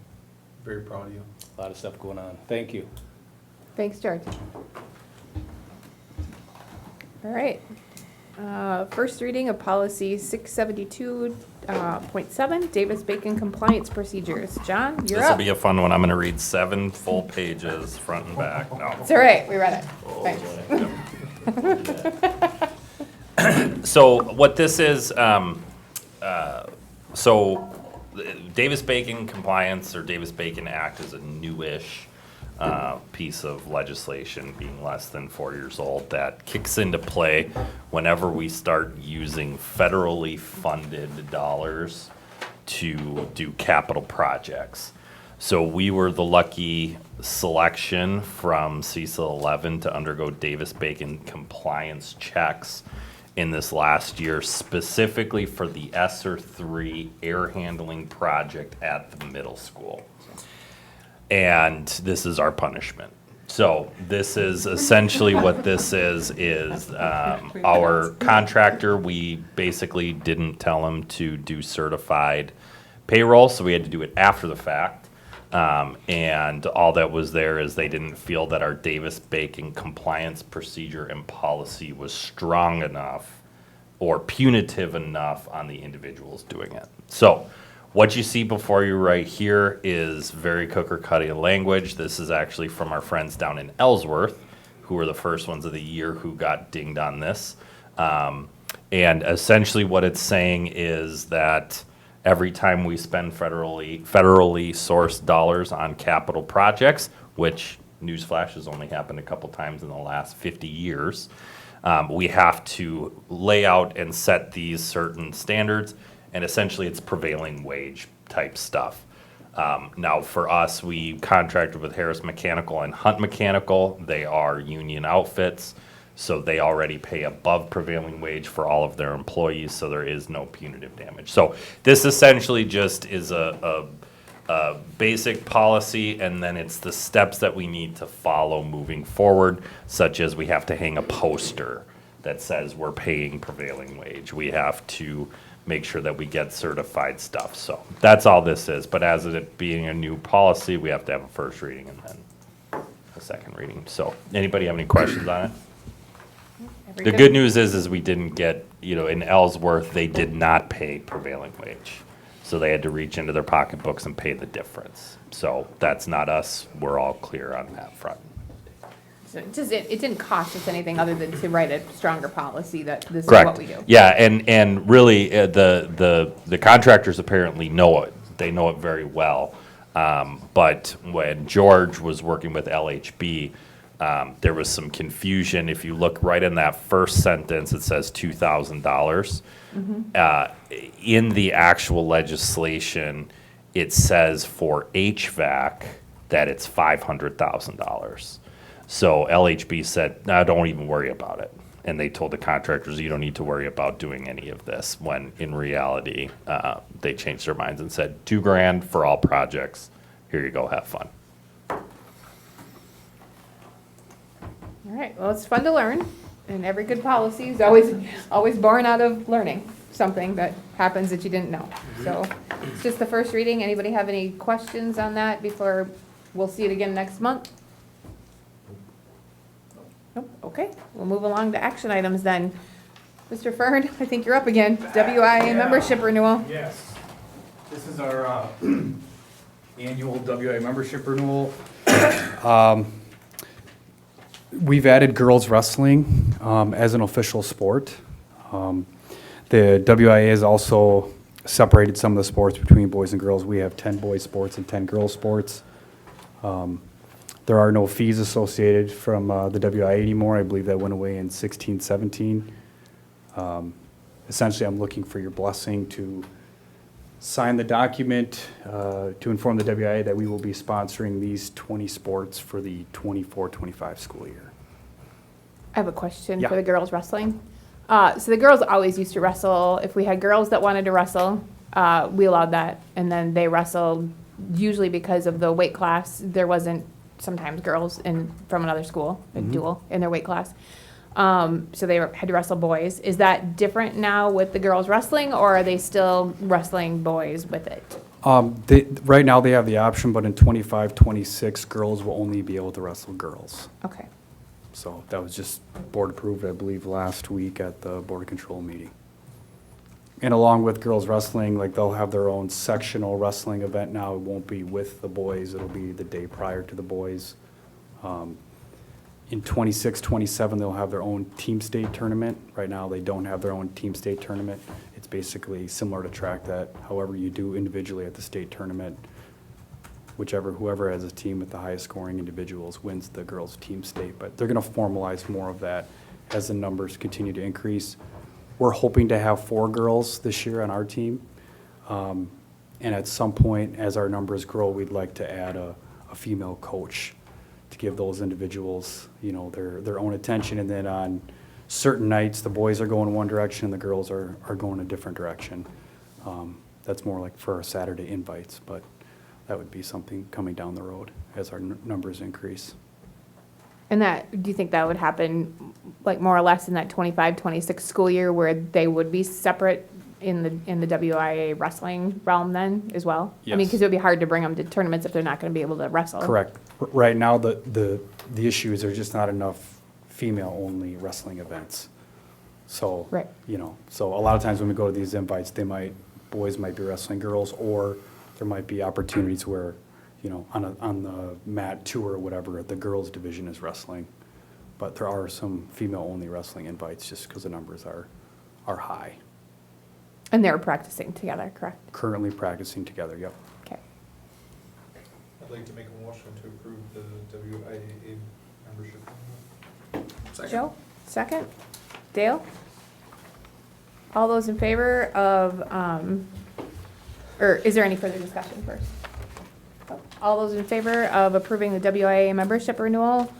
very proud of you. A lot of stuff going on. Thank you. Thanks, George. All right. First reading of policy 672.7, Davis-Bacon compliance procedures. John, you're This will up. be a fun one. I'm gonna read 7 full pages, front and back. No. It's all right, we read it. Thanks. So what this is, Davis-Bacon compliance or Davis-Bacon Act is a newish piece of legislation, being less than 4 years old, that kicks into play whenever we start using federally funded dollars to do capital projects. So we were the lucky selection from CESA 11 to undergo Davis-Bacon compliance checks in this last year, specifically for the ESSER 3 air handling project at the middle school. And this is our punishment. So this is essentially what this is our contractor, we basically didn't tell him to do certified payroll, so we had to do it after the fact. And all that was there is they didn't feel that our Davis-Bacon compliance procedure and policy was strong enough or punitive enough on the individuals doing it. So what you see before you right here is very cooker-cutting language. This is actually from our friends down in Ellsworth, who were the first ones of the year who got dinged on this. And essentially what it's saying is that every time we spend federally sourced dollars on capital projects, which, newsflash, has only happened a couple times in the last 50 years, we have to lay out and set these certain standards, and essentially it's prevailing wage type stuff. Now for us, we contracted with Harris Mechanical and Hunt Mechanical. They are union outfits, so they already pay above prevailing wage for all of their employees, so there is no punitive damage. So this essentially just is a basic policy, and then it's the steps that we need to follow moving forward, such as we have to hang a poster that says we're paying prevailing wage. We have to make sure that we get certified stuff. So that's all this is. But as it being a new policy, we have to have a first reading and then a second reading. So anybody have any questions on it? The good news is we didn't get, in Ellsworth, they did not pay prevailing wage. So they had to reach into their pocketbooks and pay the difference. So that's not us. We're all clear on that front. So it didn't cost us anything other than to write a stronger policy that this is Correct. what we do. Yeah, and really, the contractors apparently know it. They know it very well. But when George was working with LHB, there was some confusion. If you look right in that first sentence, it says $2,000. In the actual legislation, it says for HVAC that it's $500,000. So LHB said, no, don't even worry about it. And they told the contractors, you don't need to worry about doing any of this, when in reality, they changed their minds and said, $2,000 for all projects. Here you go, have fun. All right, well, it's fun to learn, and every good policy is always born out of learning something that happens that you didn't know. So it's just the first reading. Anybody have any questions on that before we'll see it again next month? Nope, okay, we'll move along to action items then. Mr. Fern, I think you're up again. WIA membership renewal. Yes. This is our annual WIA membership renewal. We've added girls wrestling as an official sport. The WIA has also separated some of the sports between boys and girls. We have 10 boys sports and 10 girls sports. There are no fees associated from the WIA anymore. I believe that went away in 16, 17. Essentially, I'm looking for your blessing to sign the document to inform the WIA that we will be sponsoring these 20 sports for the 24-25 school year. I have a question Yeah. for the girls wrestling. So the girls always used to wrestle. If we had girls that wanted to wrestle, we allowed that. And then they wrestled, usually because of the weight class. There wasn't sometimes girls from another school, a dual, in their weight class. So they had to wrestle boys. Is that different now with the girls wrestling, or are they still wrestling boys with it? Right now, they have the option, but in 25-26, girls will only be able to wrestle girls. Okay. So that was just board approved, I believe, last week at the Board of Control meeting. And along with girls wrestling, like they'll have their own sectional wrestling event now. It won't be with the boys. It'll be the day prior to the boys. In 26-27, they'll have their own team state tournament. Right now, they don't have their own team state tournament. It's basically similar to track that. However, you do individually at the state tournament. Whoever has a team with the highest scoring individuals wins the girls' team state. But they're going to formalize more of that as the numbers continue to increase. We're hoping to have 4 girls this year on our team. And at some point, as our numbers grow, we'd like to add a female coach to give those individuals, their own attention. And then on certain nights, the boys are going one direction and the girls are going a different direction. That's more like for our Saturday invites, but that would be something coming down the road as our numbers increase. And do you think that would happen, like more or less in that 25-26 school year, where they would be separate in the WIA wrestling realm then as well? I mean, Yes. because it would be hard to bring them to tournaments if they're not going to be able to wrestle. Correct. Right now, the issue is there's just not enough female-only wrestling events. So, Right. So a lot of times when we go to these invites, boys might be wrestling girls, or there might be opportunities where, on the mat tour or whatever, the girls division is wrestling. But there are some female-only wrestling invites just because the numbers are high. And they're practicing together, correct? Currently practicing together, yep. Okay. I'd like to make a motion to approve the WIAA membership. Joe, second? Dale? All those in favor of, or is there any further discussion first? All those in favor of approving the WIA membership renewal,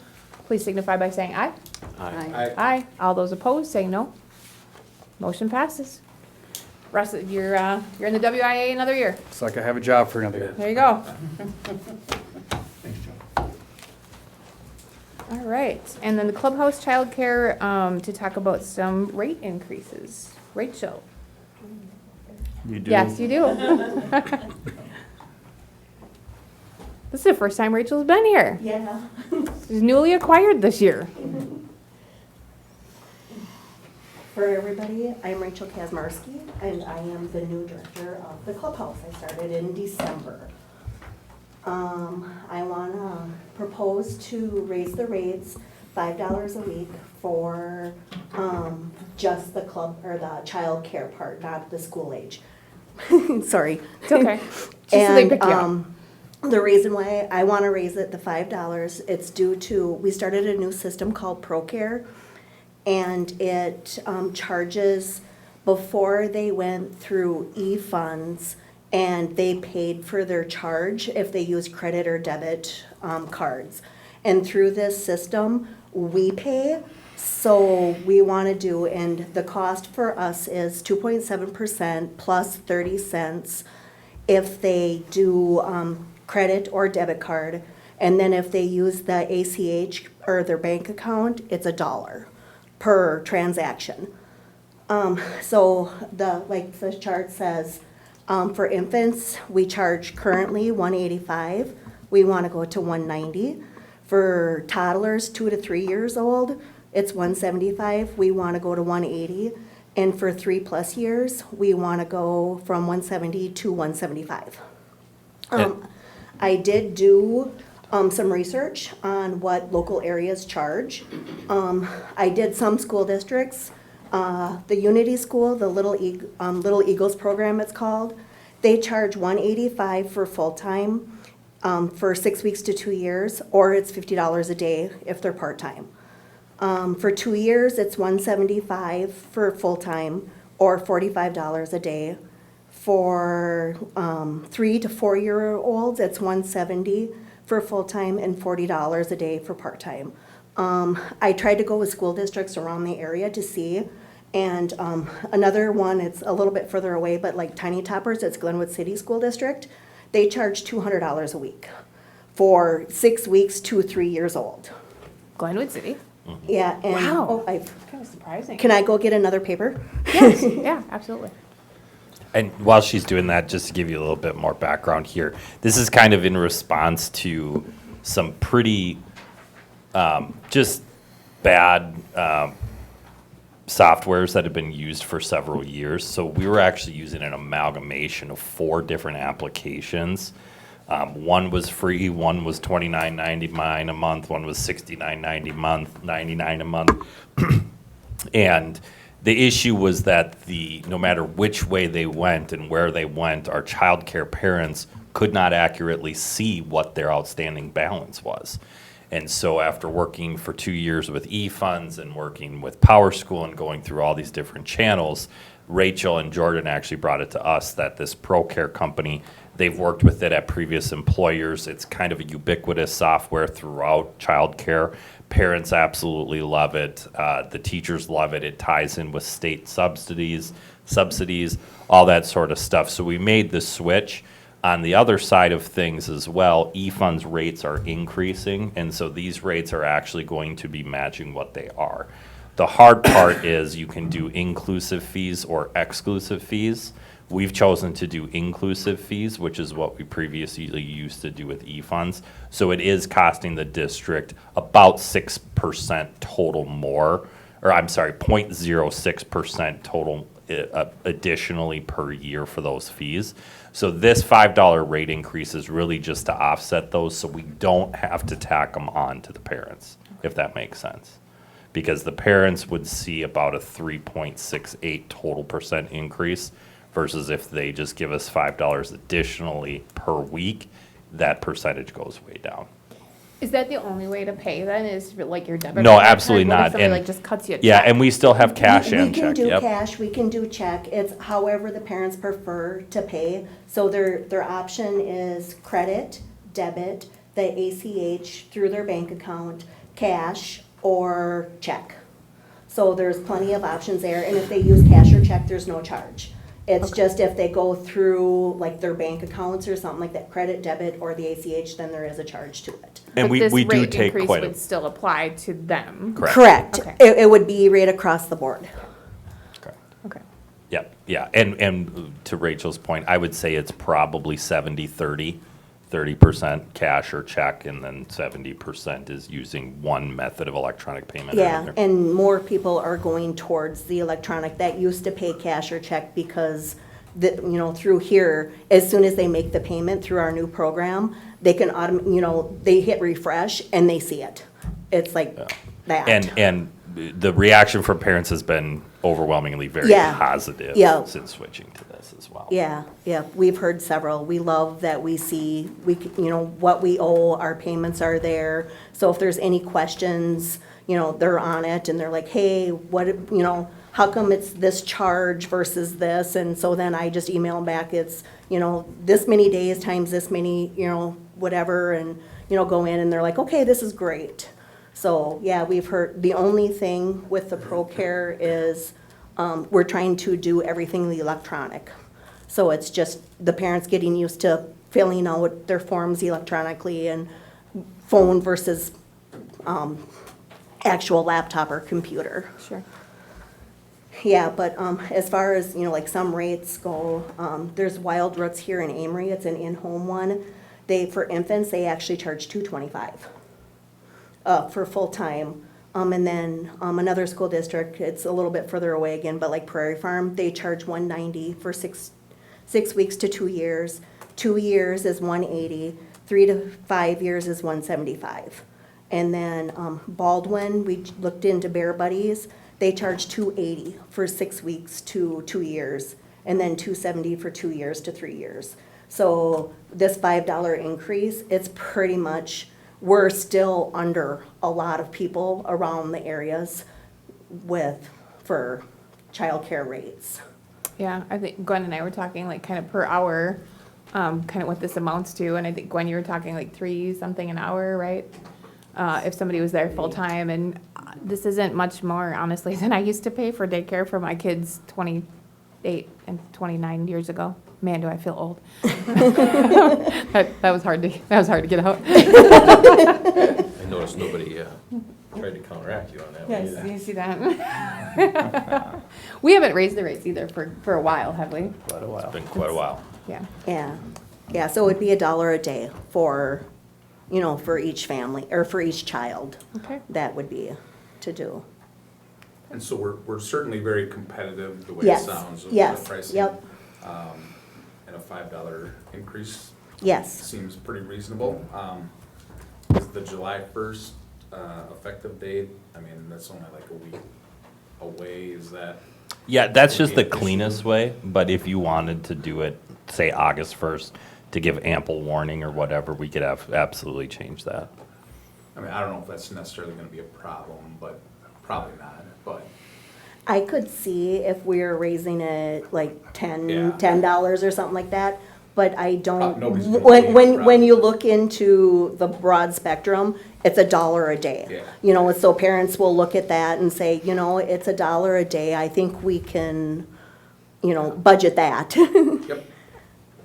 please signify by saying aye. Aye. Aye. All those opposed, say no. Motion passes. Russ, you're in the WIA another year. It's like I have a job for another year. There you go. Thanks, Joe. All right, and then the clubhouse childcare, to talk about some rate increases. Rachel? You do? Yes, you do. This is the first time Rachel's been here. Yeah. She's newly acquired this year. For everybody, I'm Rachel Kazmarski, and I am the new director of the clubhouse. I started in December. I want to propose to raise the rates $5 a week for just the club or the child care part, not the school age. Sorry. It's okay. Just so they pick you up. The reason why I want to raise it to $5, it's due to, we started a new system called ProCare, and it charges, before they went through eFunds, and they paid for their charge if they use credit or debit cards. And through this system, we pay, so we want to do, and the cost for us is 2.7% plus 30 cents if they do credit or debit card. And then if they use the ACH or their bank account, it's $1 per transaction. So like the chart says, for infants, we charge currently $185. We want to go to $190. For toddlers 2 to 3 years old, it's $175. We want to go to $180. And for 3+ years, we want to go from $170 to $175. I did do some research on what local areas charge. I did some school districts. The Unity School, the Little Eagles program it's called, they charge $185 for full-time for 6 weeks to 2 years, or it's $50 a day if they're part-time. For 2 years, it's $175 for full-time, or $45 a day. For 3 to 4 year olds, it's $170 for full-time and $40 a day for part-time. I tried to go with school districts around the area to see, and another one, it's a little bit further away, but like Tiny Toppers, it's Glenwood City School District. They charge $200 a week for 6 weeks to 3 years old. Glenwood City? Yeah, and Wow. kind of surprising. Can I go get another paper? Yes, yeah, absolutely. And while she's doing that, just to give you a little bit more background here, this is kind of in response to some pretty just bad softwares that have been used for several years. So we were actually using an amalgamation of 4 different applications. One was free, one was $29.99 a month, one was $69.90 a month, $99 a month. And the issue was that no matter which way they went and where they went, our childcare parents could not accurately see what their outstanding balance was. And so after working for 2 years with eFunds and working with PowerSchool and going through all these different channels, Rachel and Jordan actually brought it to us that this ProCare company, they've worked with it at previous employers. It's kind of a ubiquitous software throughout childcare. Parents absolutely love it. The teachers love it. It ties in with state subsidies, all that sort of stuff. So we made the switch. On the other side of things as well, eFunds rates are increasing, and so these rates are actually going to be matching what they are. The hard part is you can do inclusive fees or exclusive fees. We've chosen to do inclusive fees, which is what we previously used to do with eFunds. So it is costing the district about 6% total more, or I'm sorry, 0.06% total additionally per year for those fees. So this $5 rate increase is really just to offset those, so we don't have to tack them on to the parents, if that makes sense. Because the parents would see about a 3.68 total % increase versus if they just give us $5 additionally per week, that percentage goes way down. Is that the only way to pay then, is like your debit? No, card? absolutely What if not. somebody And- like just cuts you a Yeah, check? and we still have cash and We can check, do yep. cash, we can do check, it's however the parents prefer to pay. So their option is credit, debit, the ACH through their bank account, cash, or check. So there's plenty of options there, and if they use cash or check, there's no charge. It's just if they go through like their bank accounts or something like that, credit, debit, or the ACH, then there is a charge to it. And But we this do rate take increase quite a. would still apply to them? Correct. Okay. It would be right across the board. Okay. Yep, yeah, and to Rachel's point, I would say it's probably 70-30, 30% cash or check, and then 70% is using one method of electronic payment. or Yeah, another. and more people are going towards the electronic that used to pay cash or check because through here, as soon as they make the payment through our new program, they can they hit refresh and they see it. It's like that. And the reaction from parents has been overwhelmingly very Yeah. positive Yeah. since switching to this as well. Yeah, we've heard several. We love that we see, what we owe, our payments are there. So if there's any questions, they're on it and they're like, hey, how come it's this charge versus this? And so then I just email them back, it's, this many days times this many, whatever, and, go in and they're like, okay, this is great. So, yeah, we've heard, the only thing with the ProCare is, we're trying to do everything the electronic. So it's just the parents getting used to filling out their forms electronically and phone versus, actual laptop or computer. Sure. Yeah, but as far as, like some rates go, there's Wild Roots here in Amory, it's an in-home one. For infants, they actually charge $225 for full-time. And then another school district, it's a little bit further away again, but like Prairie Farm, they charge $190 for 6 weeks to 2 years. 2 years is $180. 3 to 5 years is 175. And then Baldwin, we looked into Bear Buddies, they charge 280 for 6 weeks to 2 years, and then 270 for 2 years to 3 years. So this $5 increase, it's pretty much, we're still under a lot of people around the areas for childcare rates. Yeah, I think Gwen and I were talking like kind of per hour, kind of what this amounts to, and I think Gwen, you were talking like 3 something an hour, right? If somebody was there full-time, and this isn't much more, honestly, than I used to pay for daycare for my kids 28 and 29 years ago. Man, do I feel old. That was hard to get out. I noticed nobody tried to counteract you on that one Yes, either. you see that? We haven't raised the rates either for a while, have we? Quite a while. It's been quite a while. Yeah. Yeah, so it'd be $1 a day for, for each family, or for each child. Okay. That would be to do. And so we're certainly very competitive, the way it Yes, sounds, with yes, the pricing. yep. And a $5 increase Yes. seems pretty reasonable. Is the July 1st effective date, I mean, that's only like a week away, is that? Yeah, that's just the Would be an issue? cleanest way, but if you wanted to do it, say August 1st, to give ample warning or whatever, we could have absolutely change that. I mean, I don't know if that's necessarily gonna be a problem, but probably not, but. I could see if we're raising it like Yeah. $10 or something like that, but I don't. Nobody's gonna When pay it, you look into the broad spectrum, it's $1 a day. Yeah. So parents will look at that and say, it's $1 a day, I think we can, budget that. Yep.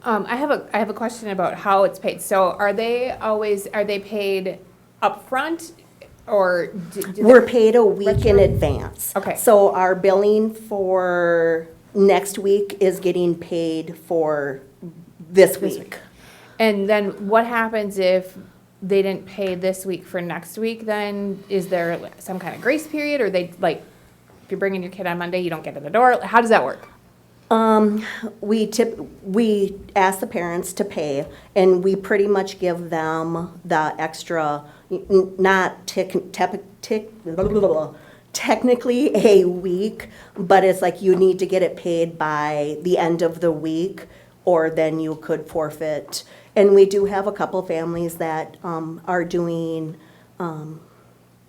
I have a question about how it's paid. So are they paid upfront or? We're paid a week in advance. Okay. So our billing for next week is getting paid for this week. And then what happens if they didn't pay this week for next week then? Is there some kind of grace period, or they, like, if you're bringing your kid on Monday, you don't get to the door? How does that work? We ask the parents to pay, and we pretty much give them the extra, not technically a week, but it's like you need to get it paid by the end of the week, or then you could forfeit. And we do have a couple families that are doing,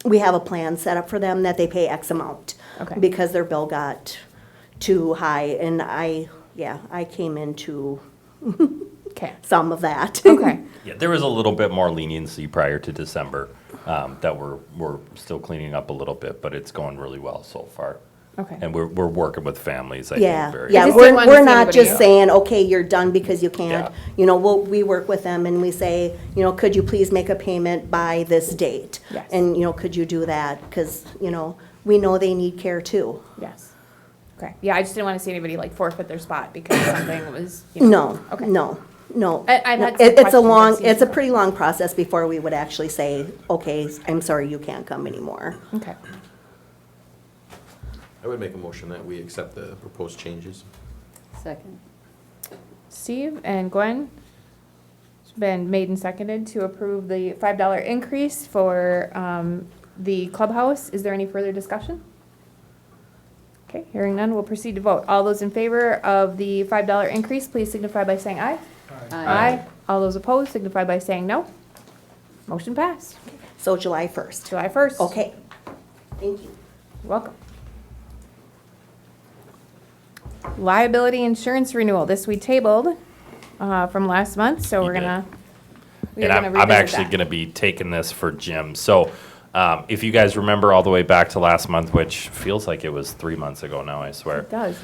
we have a plan set up for them that they pay X amount. Okay. Because their bill got too high, and I came into Okay. some of that. Okay. Yeah, there was a little bit more leniency prior to December, that we're still cleaning up a little bit, but it's going really well so far. Okay. And we're working with families, I Yeah, think, very. yeah, I just didn't want to we're see not anybody- just saying, okay, you're done because you can't. We work with them and we say, could you please make a payment by this date? Yes. And, could you do that? Because, we know they need care too. Yes. Okay. Yeah, I just didn't want to see anybody like forfeit their spot because something was. No, Okay. no. I've had some It's a questions I've seen. it's a pretty long process before we would actually say, okay, I'm sorry, you can't come anymore. Okay. I would make a motion that we accept the proposed changes. Second. Steve and Gwen, it's been made and seconded to approve the $5 increase for the clubhouse. Is there any further discussion? Okay, hearing none, we'll proceed to vote. All those in favor of the $5 increase, please signify by saying aye. Aye. All those opposed signify by saying no. Motion passed. So July 1st. July 1st. Okay. Thank you. You're welcome. Liability insurance renewal. This we tabled from last month, so we're did. gonna And I'm actually that. gonna be taking this for Jim. So, if you guys remember all the way back to last month, which feels like it was 3 months ago now, I swear. It does.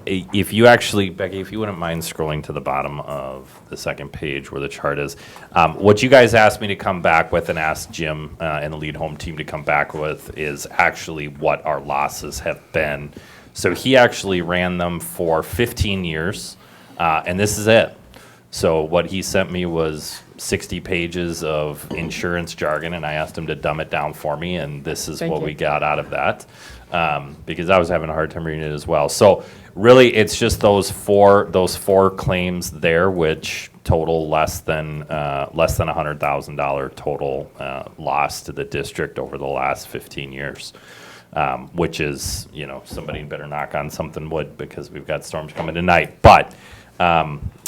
If you actually, Becky, if you wouldn't mind scrolling to the bottom of the second page where the chart is, what you guys asked me to come back with and asked Jim and the lead home team to come back with is actually what our losses have been. So he actually ran them for 15 years, and this is it. So what he sent me was 60 pages of insurance jargon, and I asked him to dumb it down for me, and this is Thank what you. we got out of that, because I was having a hard time reading it as well. So really, it's just those four claims there, which total, less than $100,000 total loss to the district over the last 15 years, which is, somebody better knock on something wood because we've got storms coming tonight. But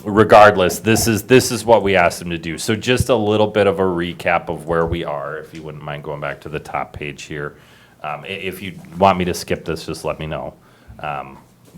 regardless, this is what we asked them to do. So just a little bit of a recap of where we are, if you wouldn't mind going back to the top page here. If you want me to skip this, just let me know.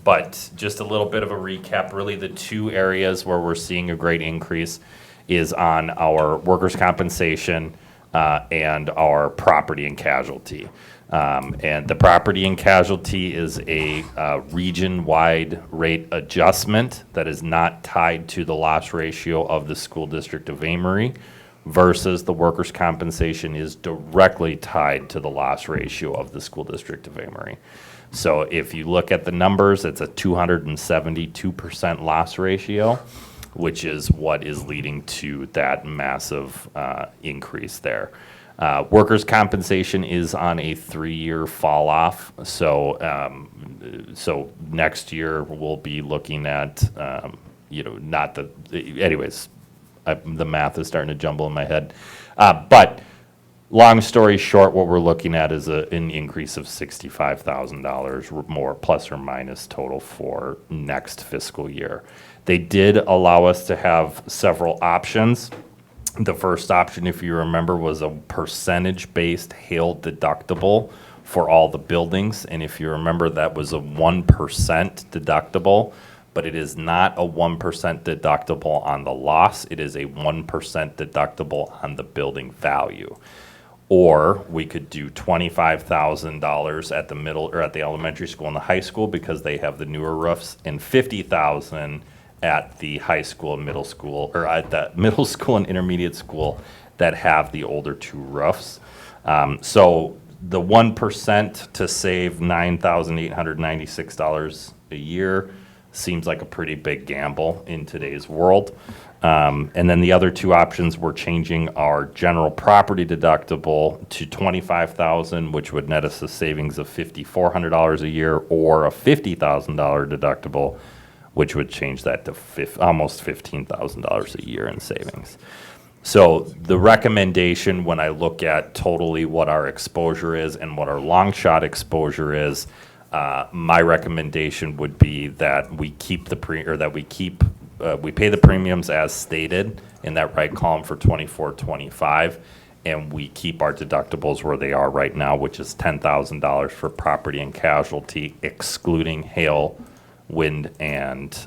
But just a little bit of a recap, really the two areas where we're seeing a great increase is on our workers' compensation and our property and casualty. And the property and casualty is a region-wide rate adjustment that is not tied to the loss ratio of the school district of Amory, versus the workers' compensation is directly tied to the loss ratio of the school district of Amory. So if you look at the numbers, it's a 272% loss ratio, which is what is leading to that massive increase there. Workers' compensation is on a 3-year fall off. So next year we'll be looking at, the math is starting to jumble in my head. But long story short, what we're looking at is an increase of $65,000 more, plus or minus, total for next fiscal year. They did allow us to have several options. The first option, if you remember, was a percentage-based hail deductible for all the buildings. And if you remember, that was a 1% deductible, but it is not a 1% deductible on the loss. It is a 1% deductible on the building value. Or we could do $25,000 at the middle or at the elementary school and the high school because they have the newer roofs, and $50,000 at the high school and middle school, or at the middle school and intermediate school that have the older two roofs. So the 1% to save $9,896 a year seems like a pretty big gamble in today's world. And then the other two options were changing our general property deductible to $25,000, which would net us a savings of $5,400 a year, or a $50,000 deductible, which would change that to almost $15,000 a year in savings. So the recommendation, when I look at totally what our exposure is and what our long shot exposure is, my recommendation would be that we keep we pay the premiums as stated in that right column for 24-25, and we keep our deductibles where they are right now, which is $10,000 for property and casualty, excluding hail, wind, and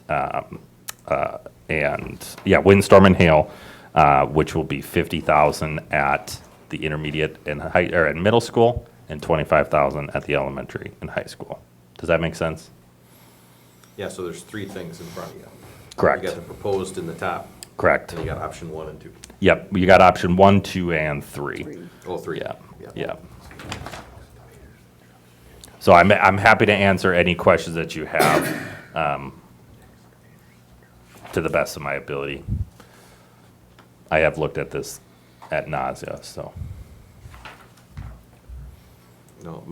windstorm and hail, which will be $50,000 at the intermediate and at middle school, and $25,000 at the elementary and high school. Does that make sense? Yeah, so there's three things in front of you. Correct. You got the proposed in the top. Correct. And you got option 1 and 2. Yep, you got option 1, 2, and 3. Oh, 3. Yeah. So I'm happy to answer any questions that you have, to the best of my ability. I have looked at this ad nausea, so. No,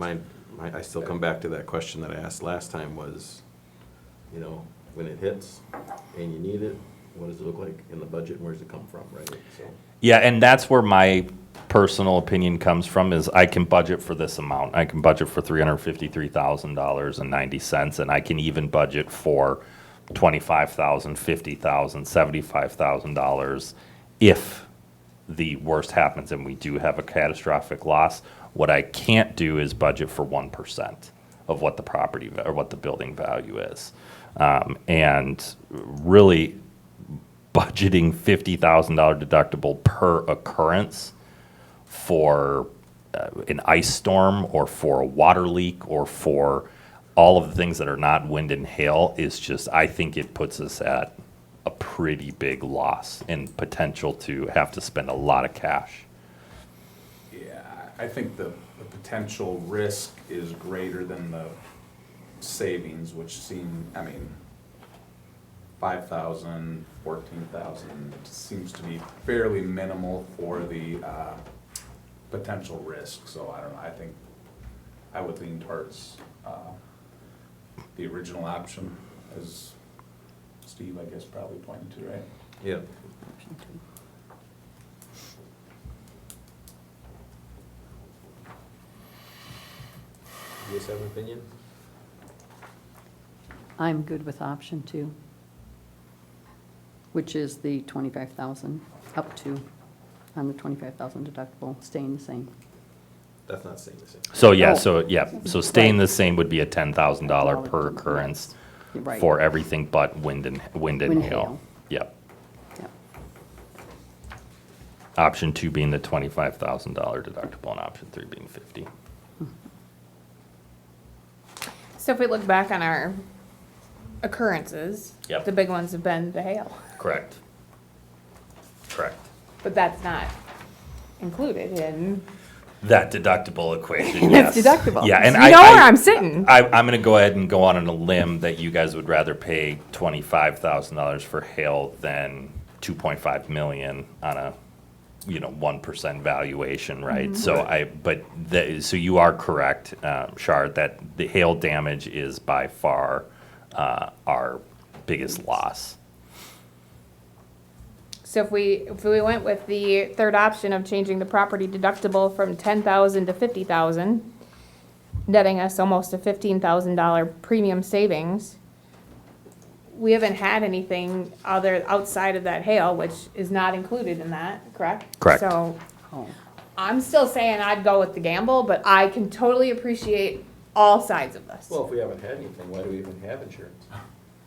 I still come back to that question that I asked last time was, when it hits and you need it, what does it look like in the budget and where does it come from, right? So. Yeah, and that's where my personal opinion comes from, is I can budget for this amount. I can budget for $353,000.90, and I can even budget for $25,000, $50,000, $75,000 if the worst happens and we do have a catastrophic loss. What I can't do is budget for 1% of what the property or what the building value is. And really budgeting $50,000 deductible per occurrence for an ice storm or for a water leak or for all of the things that are not wind and hail is just, I think it puts us at a pretty big loss and potential to have to spend a lot of cash. Yeah, I think the potential risk is greater than the savings, which seem, $5,000, $14,000 seems to be fairly minimal for the potential risk. So I don't know, I think I would lean towards the original option, as Steve, I guess, probably pointed to, right? Yeah. You guys have an opinion? I'm good with option 2, which is the 25,000 up to, on the 25,000 deductible, staying the same. That's not saying the same. So, so staying Right. the same would be a $10,000 per occurrence Right. for everything but wind and Wind, hail. hail. Yep. Yep. Option 2 being the $25,000 deductible and option 3 being 50. So if we look back on our occurrences, Yep. the big ones have been the hail, Correct. Correct. but that's not included in. That deductible equation, yes. It's deductible. Yeah, and You I. know I- where I'm sitting. I'm gonna go ahead and go on a limb that you guys would rather pay $25,000 for hail than 2.5 million on a, 1% valuation, right? Mm-hmm. So you are correct, Shar, that the hail damage is by far, our biggest loss. So if we went with the third option of changing the property deductible from 10,000 to 50,000, netting us almost a $15,000 premium savings, we haven't had anything outside of that hail, which is not included in that, correct? Correct. So I'm still saying I'd go with the gamble, but I can totally appreciate all sides of this. Well, if we haven't had anything, why do we even have insurance?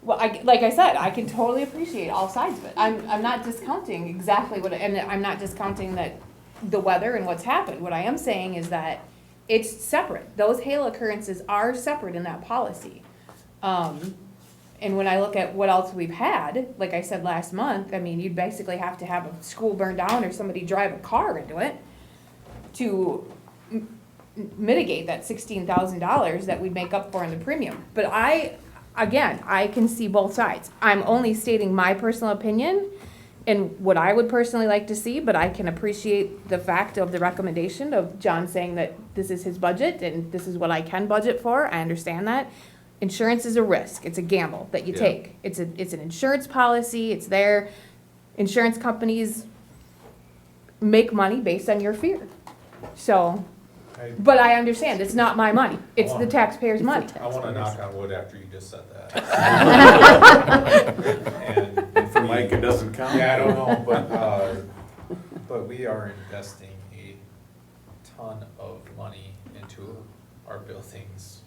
Well, like I said, I can totally appreciate all sides of it. I'm not discounting exactly and I'm not discounting that the weather and what's happened. What I am saying is that it's separate. Those hail occurrences are separate in that policy. And when I look at what else we've had, like I said last month, I mean, you'd basically have to have a school burn down or somebody drive a car into it to mitigate that $16,000 that we'd make up for in the premium. But I can see both sides. I'm only stating my personal opinion and what I would personally like to see, but I can appreciate the fact of the recommendation of John saying that this is his budget and this is what I can budget for. I understand that. Insurance is a risk. It's a gamble that you Yeah. take. It's an insurance policy. It's there. Insurance companies make money based on your fear. So, but I understand, it's not my money. It's the taxpayers' money. I wanna knock on wood after you just said that. And for Mike, it doesn't count. Yeah, I don't know, but we are investing a ton of money into our buildings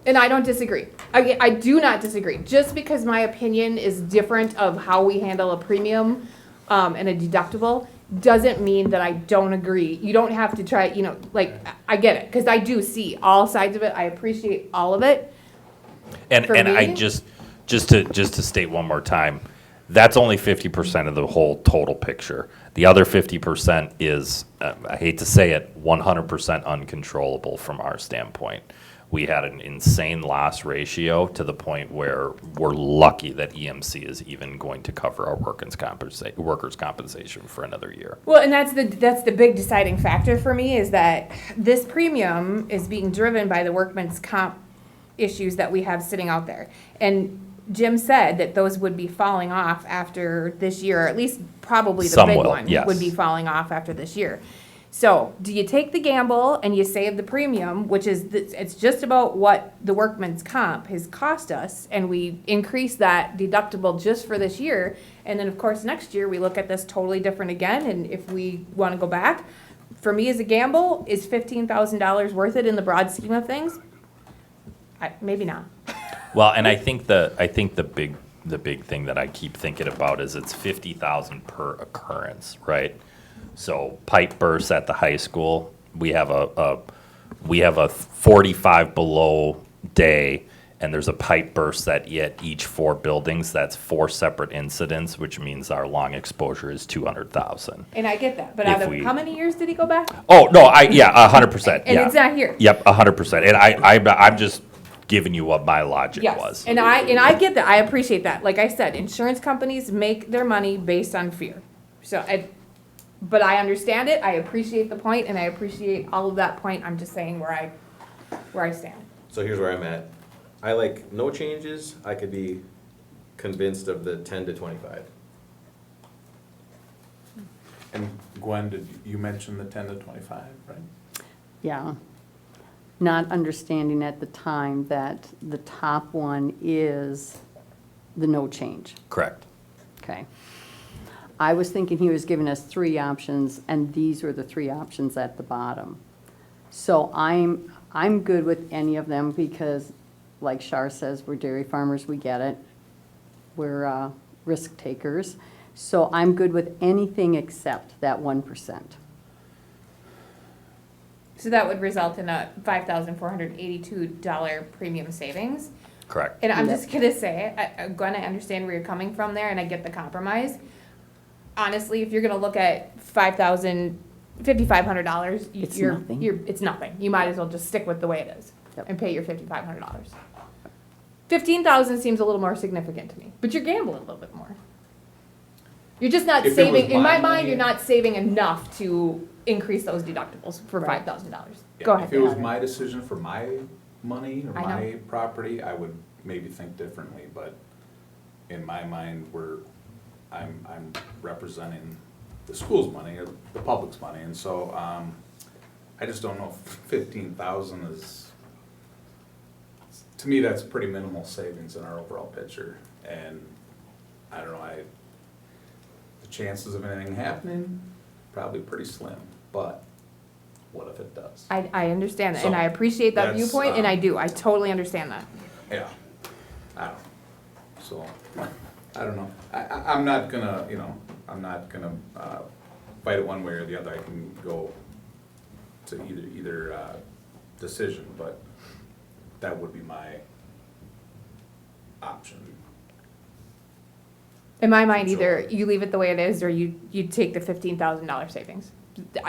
And I don't disagree. I do not disagree. Just because my opinion is different of how we handle a premium and a deductible doesn't mean that I don't agree. You don't have to try, I get it, because I do see all sides of it. I appreciate all of it. And For I me- just to state one more time, that's only 50% of the whole total picture. The other 50% is, I hate to say it, 100% uncontrollable from our standpoint. We had an insane loss ratio to the point where we're lucky that EMC is even going to cover our workers' compensation for another year. Well, and that's the big deciding factor for me is that this premium is being driven by the workman's comp issues that we have sitting out there. And Jim said that those would be falling off after this year, or at least probably the Some big will, one yes. would be falling off after this year. So, do you take the gamble and you save the premium, which is, it's just about what the workman's comp has cost us, and we increase that deductible just for this year, and then of course next year we look at this totally different again, and if we want to go back, for me as a gamble, is $15,000 worth it in the broad scheme of things? Maybe not. Well, and I think the big thing that I keep thinking about is it's 50,000 per occurrence, right? So pipe bursts at the high school, we have a 45 below day, and there's a pipe burst at each 4 buildings. That's 4 separate incidents, which means our long exposure is 200,000. And I get that, but If out of we- how many years did he go back? Oh no, 100%. And Yeah. it's not here. Yep, 100%. And I'm just giving you what my logic Yes, was. and I get that. I appreciate that. Like I said, insurance companies make their money based on fear. But I understand it. I appreciate the point, and I appreciate all of that point. I'm just saying where I stand. So here's where I'm at. I like no changes. I could be convinced of the 10 to 25. And Gwen, did you mention the 10 to 25, right? Yeah. Not understanding at the time that the top one is the no change. Correct. Okay. I was thinking he was giving us 3 options, and these were the 3 options at the bottom. So I'm good with any of them because, like Shar says, we're dairy farmers, we get it. We're risk takers. So I'm good with anything except that 1%. So that would result in a $5,482 premium savings. Correct. And I'm Yep. just gonna say, Gwen, I understand where you're coming from there, and I get the compromise. Honestly, if you're gonna look at $5,500, It's nothing. it's nothing. You might as well just stick with the way it is Yep. and pay your $5,500. 15,000 seems a little more significant to me, but you're gambling a little bit more. You're just not If it saving, was in my my mind, money- you're not saving enough to increase those deductibles for Right. $5,000. Yeah, Go ahead. If it was Dan. my decision for my money or I know. my property, I would maybe think differently, but in my mind, I'm representing the school's money, or the public's money, and so, I just don't know if 15,000 is, to me, that's pretty minimal savings in our overall picture, and I don't know, the chances of anything happening, probably pretty slim, but what if it does? I understand that, and So, I appreciate that that's, viewpoint, and I do, I totally understand that. Yeah, I don't know. So, I don't know. I'm not gonna, I'm not gonna fight it one way or the other. I can go to either decision, but that would be my option. In my mind, either Sure. you leave it the way it is, or you take the $15,000 savings.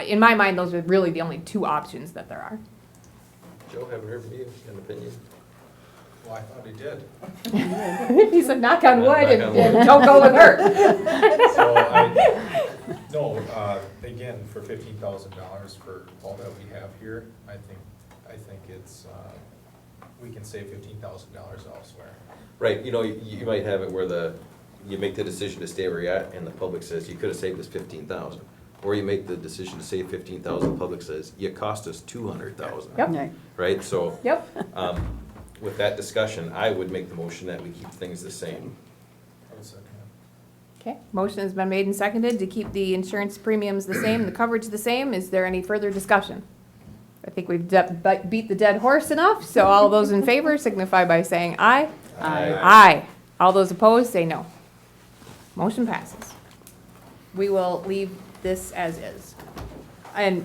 In my mind, those are really the only 2 options that there are. Joe, haven't heard from you, an opinion? Well, I thought he did. He said, knock on wood, Knock and on wood. and don't go with her. So again, for $15,000 for all that we have here, I think it's, we can save $15,000 elsewhere. Right, you might have it where you make the decision to stay where you're at, and the public says, you could have saved us 15,000. Or you make the decision to save 15,000, the public says, you cost us 200,000. Yep. Right. Right, so, Yep. with that discussion, I would make the motion that we keep things the same. I would second it. Okay, motion has been made and seconded to keep the insurance premiums the same, the coverage the same. Is there any further discussion? I think we've beat the dead horse enough, so all those in favor signify by saying aye. Aye. Aye. All those opposed, say no. Motion passes. We will leave this as is. And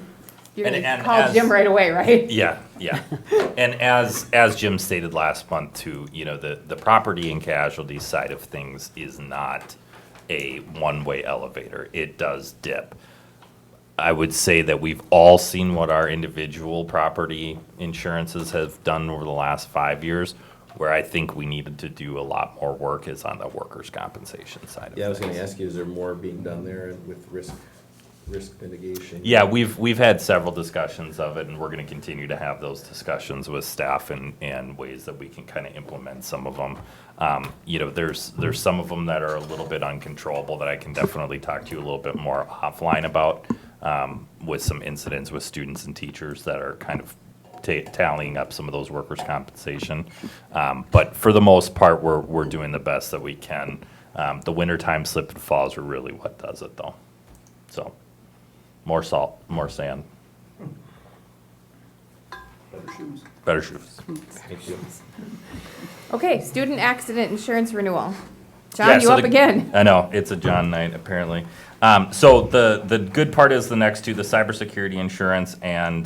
you're And gonna call as- Jim right away, right? Yeah, yeah. And as Jim stated last month too, the property and casualty side of things is not a one-way elevator. It does dip. I would say that we've all seen what our individual property insurances have done over the last 5 years. Where I think we needed to do a lot more work is on the workers' compensation side of things. Yeah, I was gonna ask you, is there more being done there with risk mitigation? Yeah, we've had several discussions of it, and we're gonna continue to have those discussions with staff and ways that we can kind of implement some of them. There's some of them that are a little bit uncontrollable that I can definitely talk to you a little bit more offline about, with some incidents with students and teachers that are kind of tallying up some of those workers' compensation. But for the most part, we're doing the best that we can. The wintertime slip and falls are really what does it though. So, more salt, more sand. Better shoes. Thank you. Okay, student accident insurance renewal. Yeah, John, you so up again? I know, it's a John night, apparently. So the good part is the next two, the cybersecurity insurance and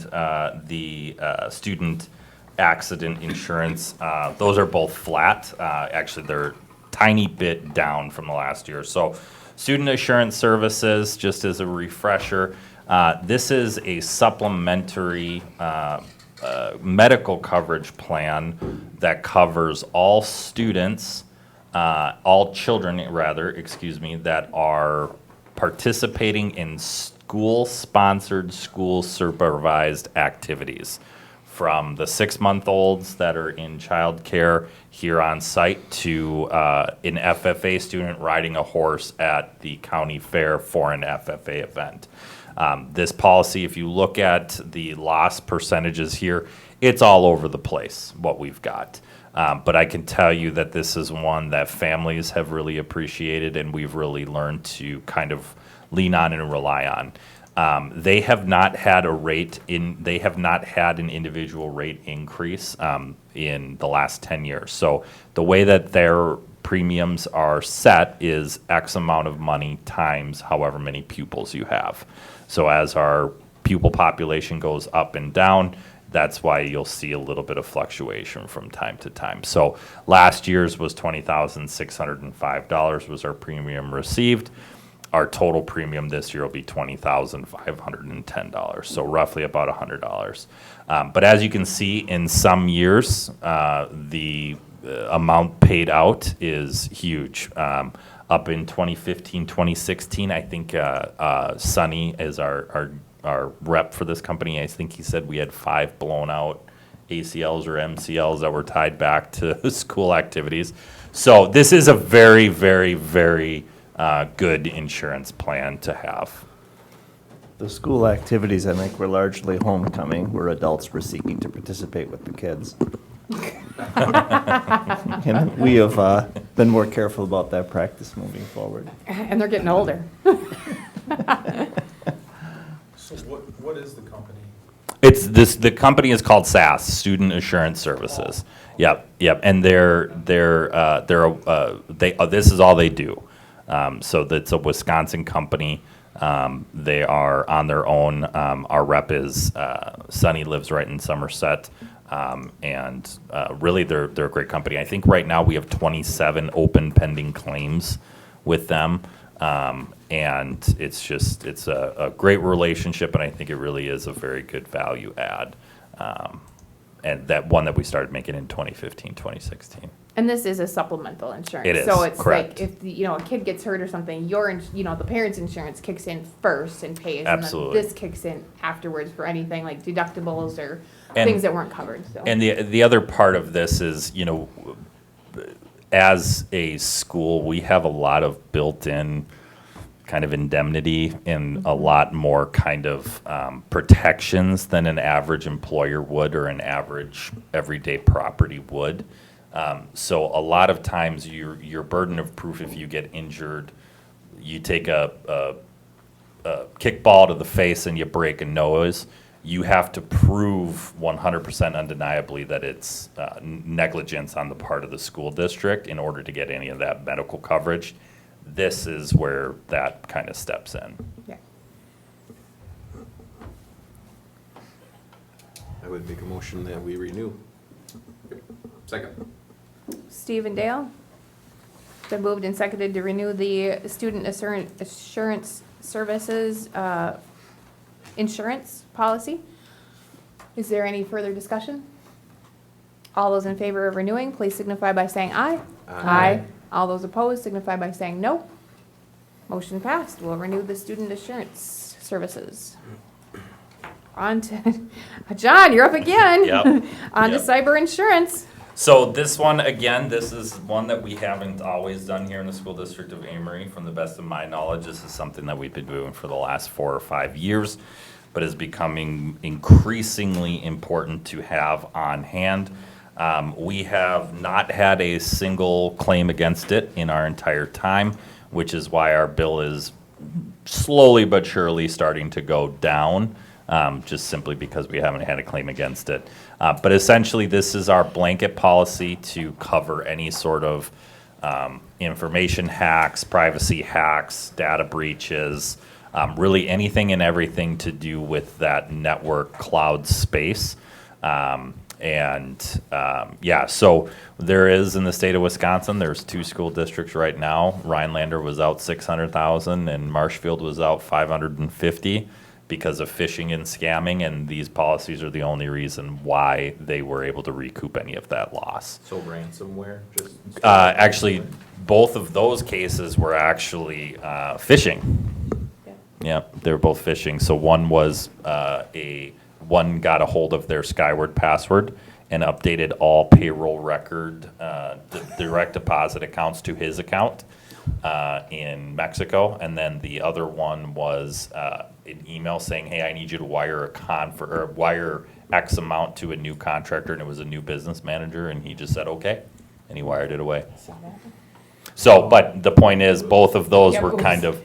the student accident insurance. Those are both flat. Actually, they're tiny bit down from the last year. So student assurance services, just as a refresher, this is a supplementary medical coverage plan that covers all students, all children, rather, excuse me, that are participating in school-sponsored, school-supervised activities from the 6-month-olds that are in childcare here on site to an FFA student riding a horse at the county fair for an FFA event. This policy, if you look at the loss percentages here, it's all over the place, what we've got. But I can tell you that this is one that families have really appreciated and we've really learned to kind of lean on and rely on. They have not had an individual rate increase in the last 10 years. So the way that their premiums are set is X amount of money times however many pupils you have. So as our pupil population goes up and down, that's why you'll see a little bit of fluctuation from time to time. So last year's was $20,605 was our premium received. Our total premium this year will be $20,510, so roughly about $100. But as you can see, in some years, the amount paid out is huge. Up in 2015, 2016, I think Sonny is our rep for this company. I think he said we had 5 blown out ACLs or MCLs that were tied back to school activities. So this is a very, very, very good insurance plan to have. The school activities, I think, were largely homecoming, where adults were seeking to participate with the kids. And we have been more careful about that practice moving forward. And they're getting older. So what is the company? It's this. The company is called SAS, Student Assurance Services. Yep. And this is all they do. So that's a Wisconsin company. They are on their own. Our rep is Sonny, lives right in Somerset, and really they're a great company. I think right now we have 27 open pending claims with them, and it's a great relationship, and I think it really is a very good value add, and that one that we started making in 2015, 2016. And this is a supplemental insurance. It is, So it's correct. like if, a kid gets hurt or something, the parent's insurance kicks in first and pays. Absolutely. And then this kicks in afterwards for anything like deductibles or And- things that weren't covered, so. And the other part of this is, as a school, we have a lot of built-in kind of indemnity and a lot more kind of protections than an average employer would or an average everyday property would. So a lot of times your burden of proof, if you get injured, you take a kickball to the face and you break a nose, you have to prove 100% undeniably that it's negligence on the part of the school district in order to get any of that medical coverage. This is where that kind of steps in. Yeah. I would make a motion that we renew. Second. Steve and Dale? Been moved and seconded to renew the Student Assurance Services insurance policy. Is there any further discussion? All those in favor of renewing, please signify by saying aye. Aye. All those opposed signify by saying no. Motion passed. We'll renew the student assurance services. On to, John, you're up again. Yep. On to Yep. cyber insurance. So this one, again, this is one that we haven't always done here in the school district of Amory. From the best of my knowledge, this is something that we've been doing for the last 4 or 5 years, but is becoming increasingly important to have on hand. We have not had a single claim against it in our entire time, which is why our bill is slowly but surely starting to go down. Just simply because we haven't had a claim against it. But essentially, this is our blanket policy to cover any sort of information hacks, privacy hacks, data breaches, really anything and everything to do with that network cloud space. So there is in the state of Wisconsin, there's 2 school districts right now. Rhinelander was out $600,000 and Marshfield was out $550,000. Because of phishing and scamming, and these policies are the only reason why they were able to recoup any of that loss. So ransomware, just. Actually, both of those cases were actually phishing. Yeah, they were both phishing. So one was a one got a hold of their Skyward password and updated all payroll record, direct deposit accounts to his account in Mexico. And then the other one was an email saying, hey, I need you to wire wire X amount to a new contractor, and it was a new business manager, and he just said, okay, and he wired it away. So, but the point is, both of those were kind of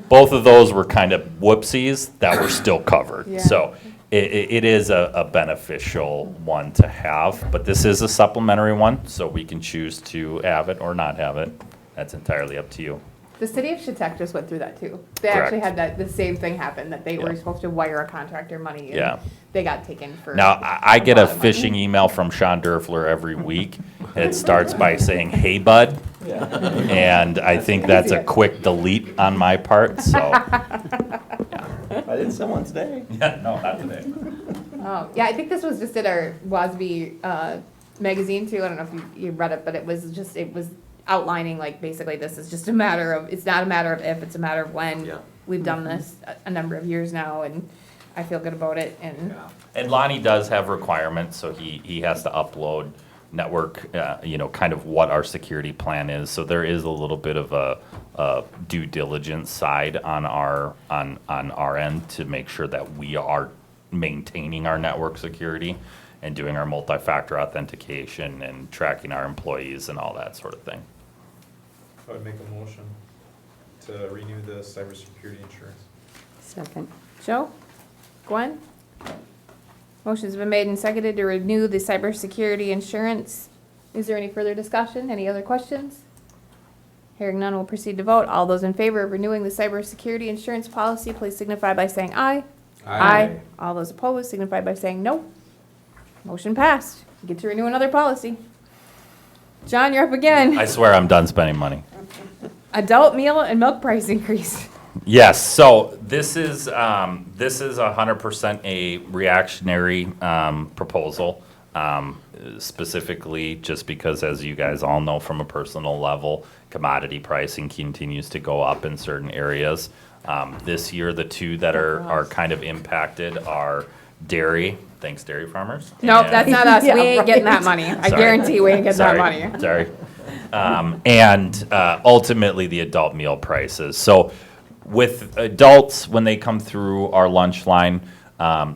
whoopsies that were still covered. Yeah. So it is a beneficial one to have, but this is a supplementary one, so we can choose to have it or not have it. That's entirely up to you. The city of Shitek just went through that too. They Correct. actually had the same thing happen, that they were Yeah. supposed to wire a contractor money. And Yeah. they got taken for. Now, I get a lot of money. phishing email from Sean Derfler every week, and it starts by saying, hey, bud. And I think that's a quick delete on my part, so. I didn't send one today. Yeah, no, not today. Yeah, I think this was just in our WASB magazine too. I don't know if you read it, but it was outlining, like, basically this is just a matter of, it's not a matter of if, it's a matter of when. Yeah. We've done this a number of years now, and I feel good about it, and. And Lonnie does have requirements, so he has to upload network, kind of what our security plan is. So there is a little bit of a due diligence side on our end to make sure that we are maintaining our network security and doing our multi-factor authentication and tracking our employees and all that sort of thing. I would make a motion to renew the cybersecurity insurance. Second. Joe? Gwen? Motion's been made and seconded to renew the cybersecurity insurance. Is there any further discussion? Any other questions? Hearing none, we'll proceed to vote. All those in favor of renewing the cybersecurity insurance policy, please signify by saying aye. Aye. All those opposed signify by saying no. Motion passed. You get to renew another policy. John, you're up again. I swear I'm done spending money. Adult meal and milk price increase. Yes, so this is 100% a reactionary proposal, specifically just because, as you guys all know from a personal level, commodity pricing continues to go up in certain areas. This year, the two that are kind of impacted are dairy. Thanks, dairy farmers. Nope, and- that's not us. We Yeah, ain't getting that right. money. I Sorry. guarantee we ain't getting that money. Sorry. And ultimately, the adult meal prices. So with adults, when they come through our lunch line,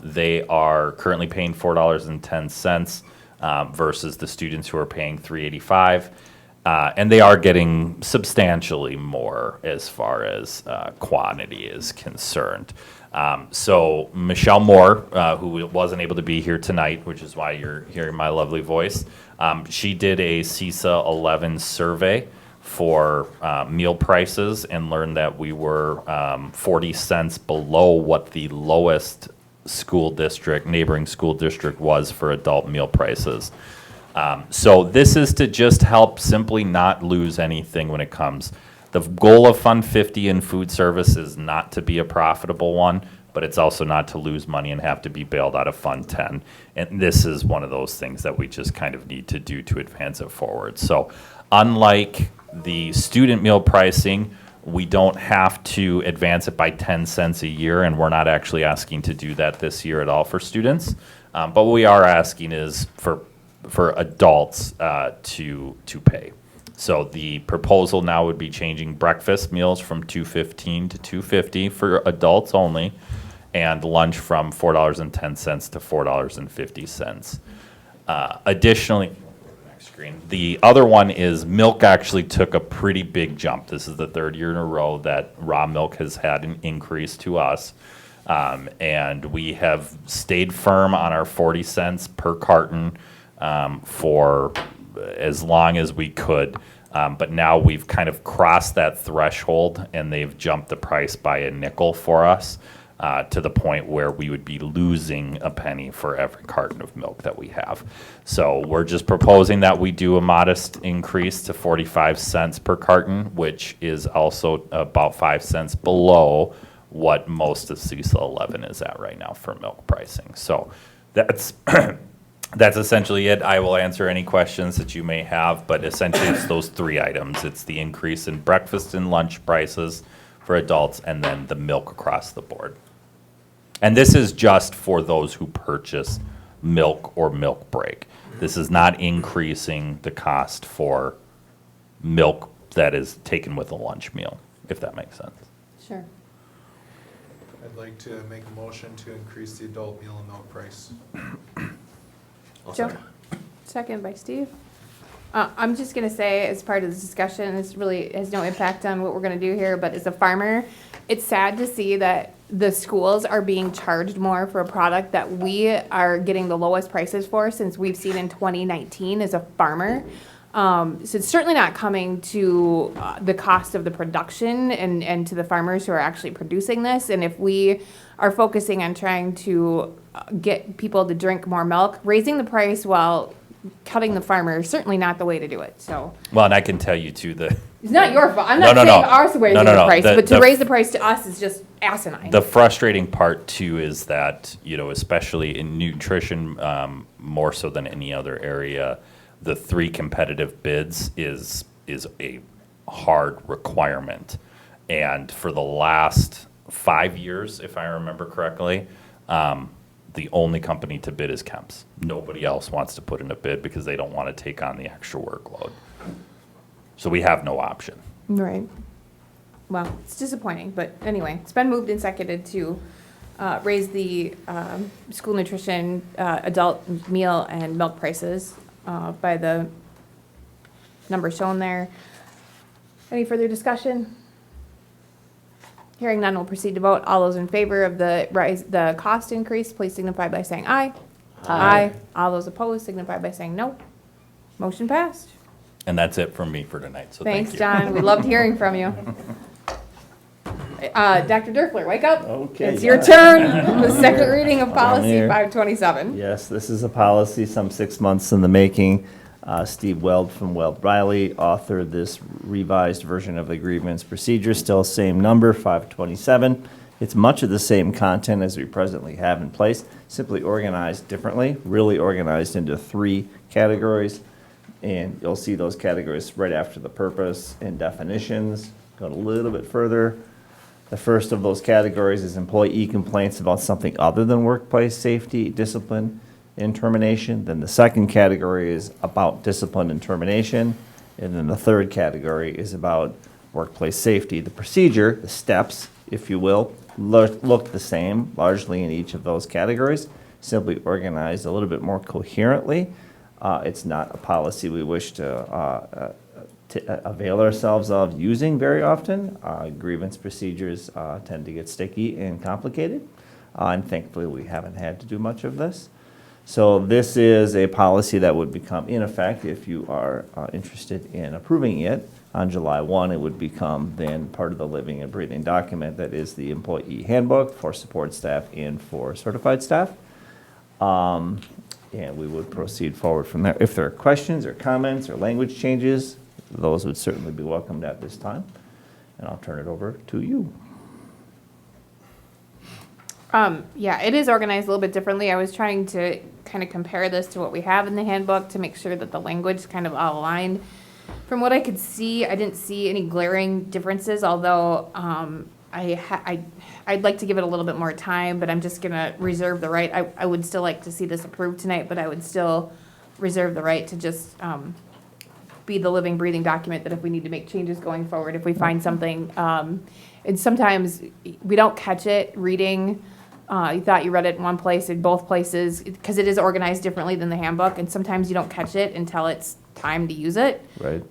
they are currently paying $4.10 versus the students who are paying $3.85. And they are getting substantially more as far as quantity is concerned. So Michelle Moore, who wasn't able to be here tonight, which is why you're hearing my lovely voice, she did a CISA 11 survey for meal prices and learned that we were 40 cents below what the lowest school district, neighboring school district was for adult meal prices. So this is to just help simply not lose anything when it comes. The goal of Fund 50 in food service is not to be a profitable one, but it's also not to lose money and have to be bailed out of Fund 10. And this is one of those things that we just kind of need to do to advance it forward. So unlike the student meal pricing, we don't have to advance it by 10 cents a year, and we're not actually asking to do that this year at all for students. But what we are asking is for adults to pay. So the proposal now would be changing breakfast meals from $2.15 to $2.50 for adults only, and lunch from $4.10 to $4.50. Additionally, next screen. The other one is milk actually took a pretty big jump. This is the third year in a row that raw milk has had an increase to us. And we have stayed firm on our 40 cents per carton for as long as we could. But now we've kind of crossed that threshold, and they've jumped the price by a nickel for us to the point where we would be losing a penny for every carton of milk that we have. So we're just proposing that we do a modest increase to 45 cents per carton, which is also about 5 cents below what most of CISA 11 is at right now for milk pricing. So that's that's essentially it. I will answer any questions that you may have, but essentially it's those three items. It's the increase in breakfast and lunch prices for adults, and then the milk across the board. And this is just for those who purchase milk or milk break. This is not increasing the cost for milk that is taken with a lunch meal, if that makes sense. Sure. I'd like to make a motion to increase the adult meal and milk price. Joe? Second by Steve. I'm just gonna say, as part of this discussion, this really has no impact on what we're gonna do here, but as a farmer, it's sad to see that the schools are being charged more for a product that we are getting the lowest prices for since we've seen in 2019 as a farmer. So it's certainly not coming to the cost of the production and to the farmers who are actually producing this. And if we are focusing on trying to get people to drink more milk, raising the price while cutting the farmer is certainly not the way to do it, so. Well, and I can tell you too, It's not your fault. I'm No, not no, saying no. ours raising No, no, the no. price, The- but to the- raise the price to us is just asinine. the frustrating part too is that, especially in nutrition, more so than any other area, the 3 competitive bids is a hard requirement. And for the last 5 years, if I remember correctly, the only company to bid is Kemp's. Nobody else wants to put in a bid because they don't want to take on the extra workload. So we have no option. Right. Well, it's disappointing, but anyway, it's been moved and seconded to raise the school nutrition, adult meal and milk prices by the number shown there. Any further discussion? Hearing none, we'll proceed to vote. All those in favor of the cost increase, please signify by saying aye. Aye. All those opposed signify by saying no. Motion passed. And that's it from me for tonight, so thank Thanks, you. John. We loved hearing from you. Dr. Dierkler, wake up. Okay, It's your yeah. turn. The second reading of I'm policy here. 527. Yes, this is a policy some 6 months in the making. Steve Weld from Weld Riley authored this revised version of the grievance procedure, still same number, 527. It's much of the same content as we presently have in place, simply organized differently, really organized into 3 categories. And you'll see those categories right after the purpose and definitions. Go a little bit further. The first of those categories is employee complaints about something other than workplace safety, discipline, and termination. Then the second category is about discipline and termination. And then the third category is about workplace safety. The procedure, the steps, if you will, look the same largely in each of those categories, simply organized a little bit more coherently. It's not a policy we wish to avail ourselves of using very often. Grievance procedures tend to get sticky and complicated, and thankfully we haven't had to do much of this. So this is a policy that would become in effect if you are interested in approving it. On July 1, it would become then part of the living and breathing document that is the employee handbook for support staff and for certified staff. And we would proceed forward from there. If there are questions or comments or language changes, those would certainly be welcomed at this time. And I'll turn it over to you. Yeah, it is organized a little bit differently. I was trying to kind of compare this to what we have in the handbook to make sure that the language is kind of all aligned. From what I could see, I didn't see any glaring differences, although I'd like to give it a little bit more time, but I'm just gonna reserve the right. I would still like to see this approved tonight, but I would still reserve the right to just be the living, breathing document that if we need to make changes going forward, if we find something, and sometimes we don't catch it reading. You thought you read it in one place, in both places, because it is organized differently than the handbook, and sometimes you don't catch it until it's time to use it. Right.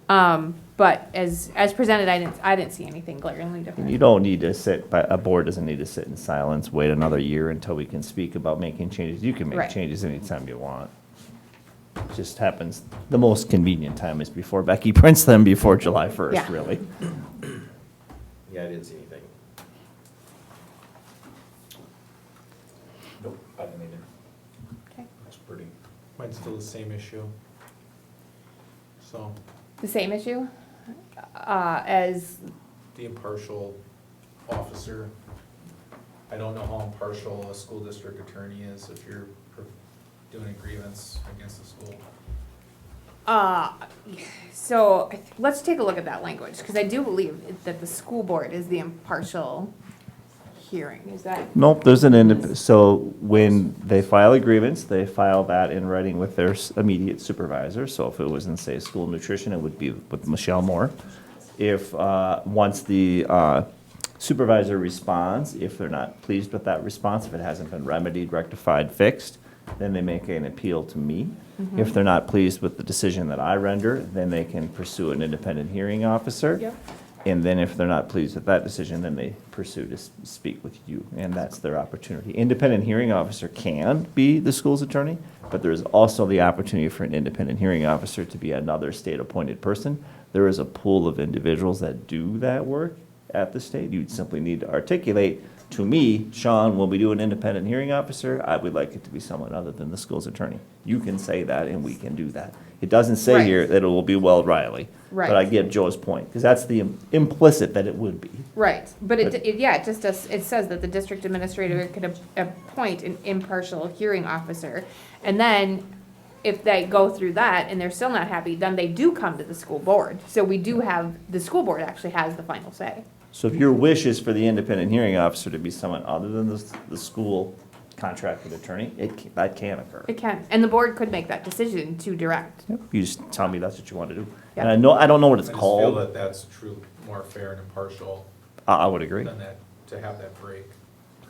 But as presented, I didn't see anything glaringly different. You don't need to sit, a board doesn't need to sit in silence, wait another year until we can speak about making changes. You can make Right. changes anytime you want. It just happens, the most convenient time is before Becky prints them, before July 1st, Yeah. really. Yeah, I didn't see anything. Nope, I didn't either. Okay. That's pretty. Mine's still the same issue. So, The same issue as, the impartial officer, I don't know how impartial a school district attorney is if you're doing a grievance against the school. so let's take a look at that language, because I do believe that the school board is the impartial hearing, is that? Nope, there's so when they file a grievance, they file that in writing with their immediate supervisor. So if it was in, say, school nutrition, it would be with Michelle Moore. If, once the supervisor responds, if they're not pleased with that response, if it hasn't been remedied, rectified, fixed, then they make an appeal to me. If they're not pleased with the decision that I render, then they can pursue an independent hearing officer. Yep. And then if they're not pleased with that decision, then they pursue to speak with you, and that's their opportunity. Independent hearing officer can be the school's attorney, but there is also the opportunity for an independent hearing officer to be another state-appointed person. There is a pool of individuals that do that work at the state. You'd simply need to articulate to me, Sean, when we do an independent hearing officer, I would like it to be someone other than the school's attorney. You can say that, and we can do that. It doesn't say Right. here that it will be Weld Riley. Right. But I get Joe's point, because that's the implicit that it would be. Right, but yeah, it just does, it says that the district administrator could appoint an impartial hearing officer. And then if they go through that and they're still not happy, then they do come to the school board. So we do have, the school board actually has the final say. So if your wish is for the independent hearing officer to be someone other than the school contracted attorney, that can occur. It can, and the board could make that decision to direct. You just tell me that's what you want to do. Yeah. And I don't know what it's I just feel called. that that's true, more fair and impartial I would agree. than that, to have that break.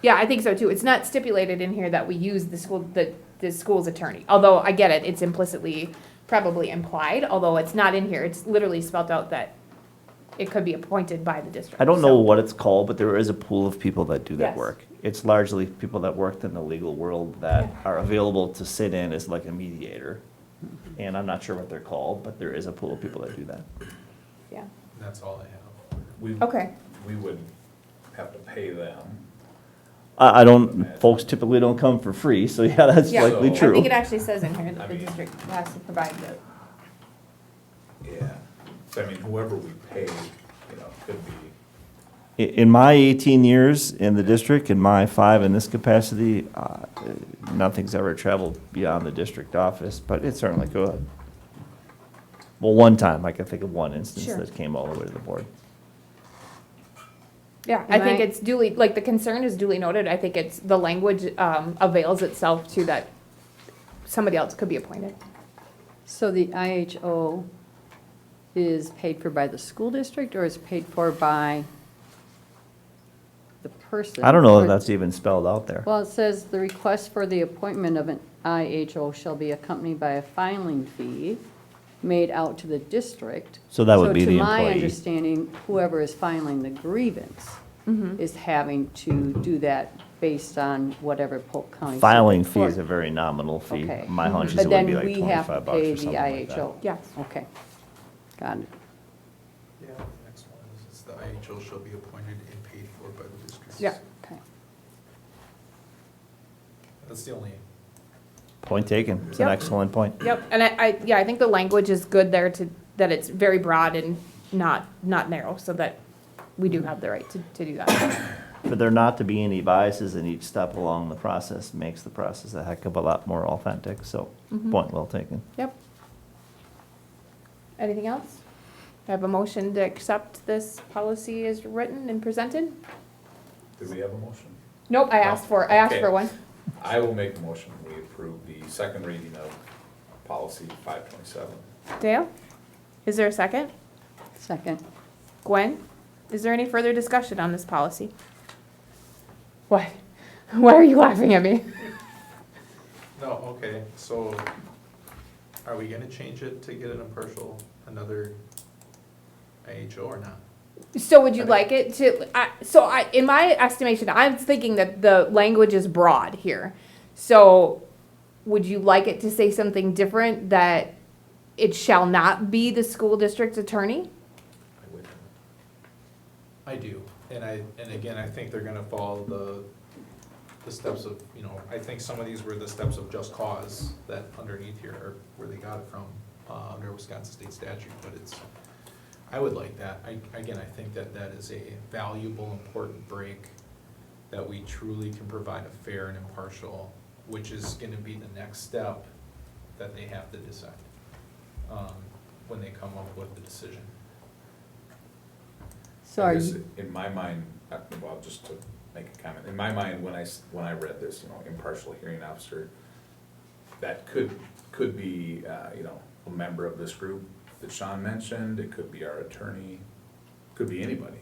Yeah, I think so too. It's not stipulated in here that we use the school's attorney. Although I get it, it's implicitly probably implied, although it's not in here. It's literally spelled out that it could be appointed by the district. I don't know So- what it's called, but there is a pool of people that do that Yes. work. It's largely people that worked in the legal world that are available to sit in as like a mediator. And I'm not sure what they're called, but there is a pool of people that do that. Yeah, And that's all I have. We, okay. we would have to pay them. I don't, folks typically don't come for free, so yeah, that's Yeah. likely I true. think it actually says in here that I the mean- district has to provide the, Yeah. So I mean, whoever we pay, could be. In my 18 years in the district, in my 5 in this capacity, nothing's ever traveled beyond the district office, but it certainly could. Well, one time, I can think of one instance Sure. that came all the way to the board. yeah, I think I- it's duly, like, the concern is duly noted. I think it's, the language avails itself to that somebody else could be appointed. So the IHO is paid for by the school district or is paid for by the person? I don't know Or- if that's even spelled out there. Well, it says the request for the appointment of an IHO shall be accompanied by a filing fee made out to the district. So that would be the So to my employee. understanding, whoever is filing the grievance is having to do that based on whatever Polk County. Circuit Filing fee Court- is a very nominal fee. Okay. My hunch is it But would then be like we have to 25 bucks pay or the something like that. IHO. Yes. Okay, got it. Yeah, the next one is the IHO shall be appointed and paid for by the district. Yeah. Okay. That's the only, Point taken. It's an Yep. excellent point. Yep, and I think the language is good there to, that it's very broad and not narrow, so that we do have the right to do that. For there not to be any biases in each step along the process makes the process a heck of a lot more authentic, so point well taken. Yep. Anything else? I have a motion to accept this policy as written and presented? Do we have a motion? Nope, I asked for Okay. one. I will make the motion. We approve the second reading of policy 527. Dale? Is there a second? Second. Gwen? Is there any further discussion on this policy? What? Why are you laughing at me? no, okay, so are we gonna change it to get an impartial, another IHO or not? So would you like it to, in my estimation, I'm thinking that the language is broad here. So would you like it to say something different, that it shall not be the school district's attorney? I would. I do, and again, I think they're gonna follow the steps of, I think some of these were the steps of just cause that underneath here are where they got it from, under Wisconsin state statute, but I would like that. I think that is a valuable, important break, that we truly can provide a fair and impartial, which is gonna be the next step that they have to decide, when they come up with the decision. So are I guess you, in my mind, well, just to make a comment. In my mind, when I read this, you know, impartial hearing officer, that could be, you know, a member of this group that Sean mentioned, it could be our attorney, could be anybody.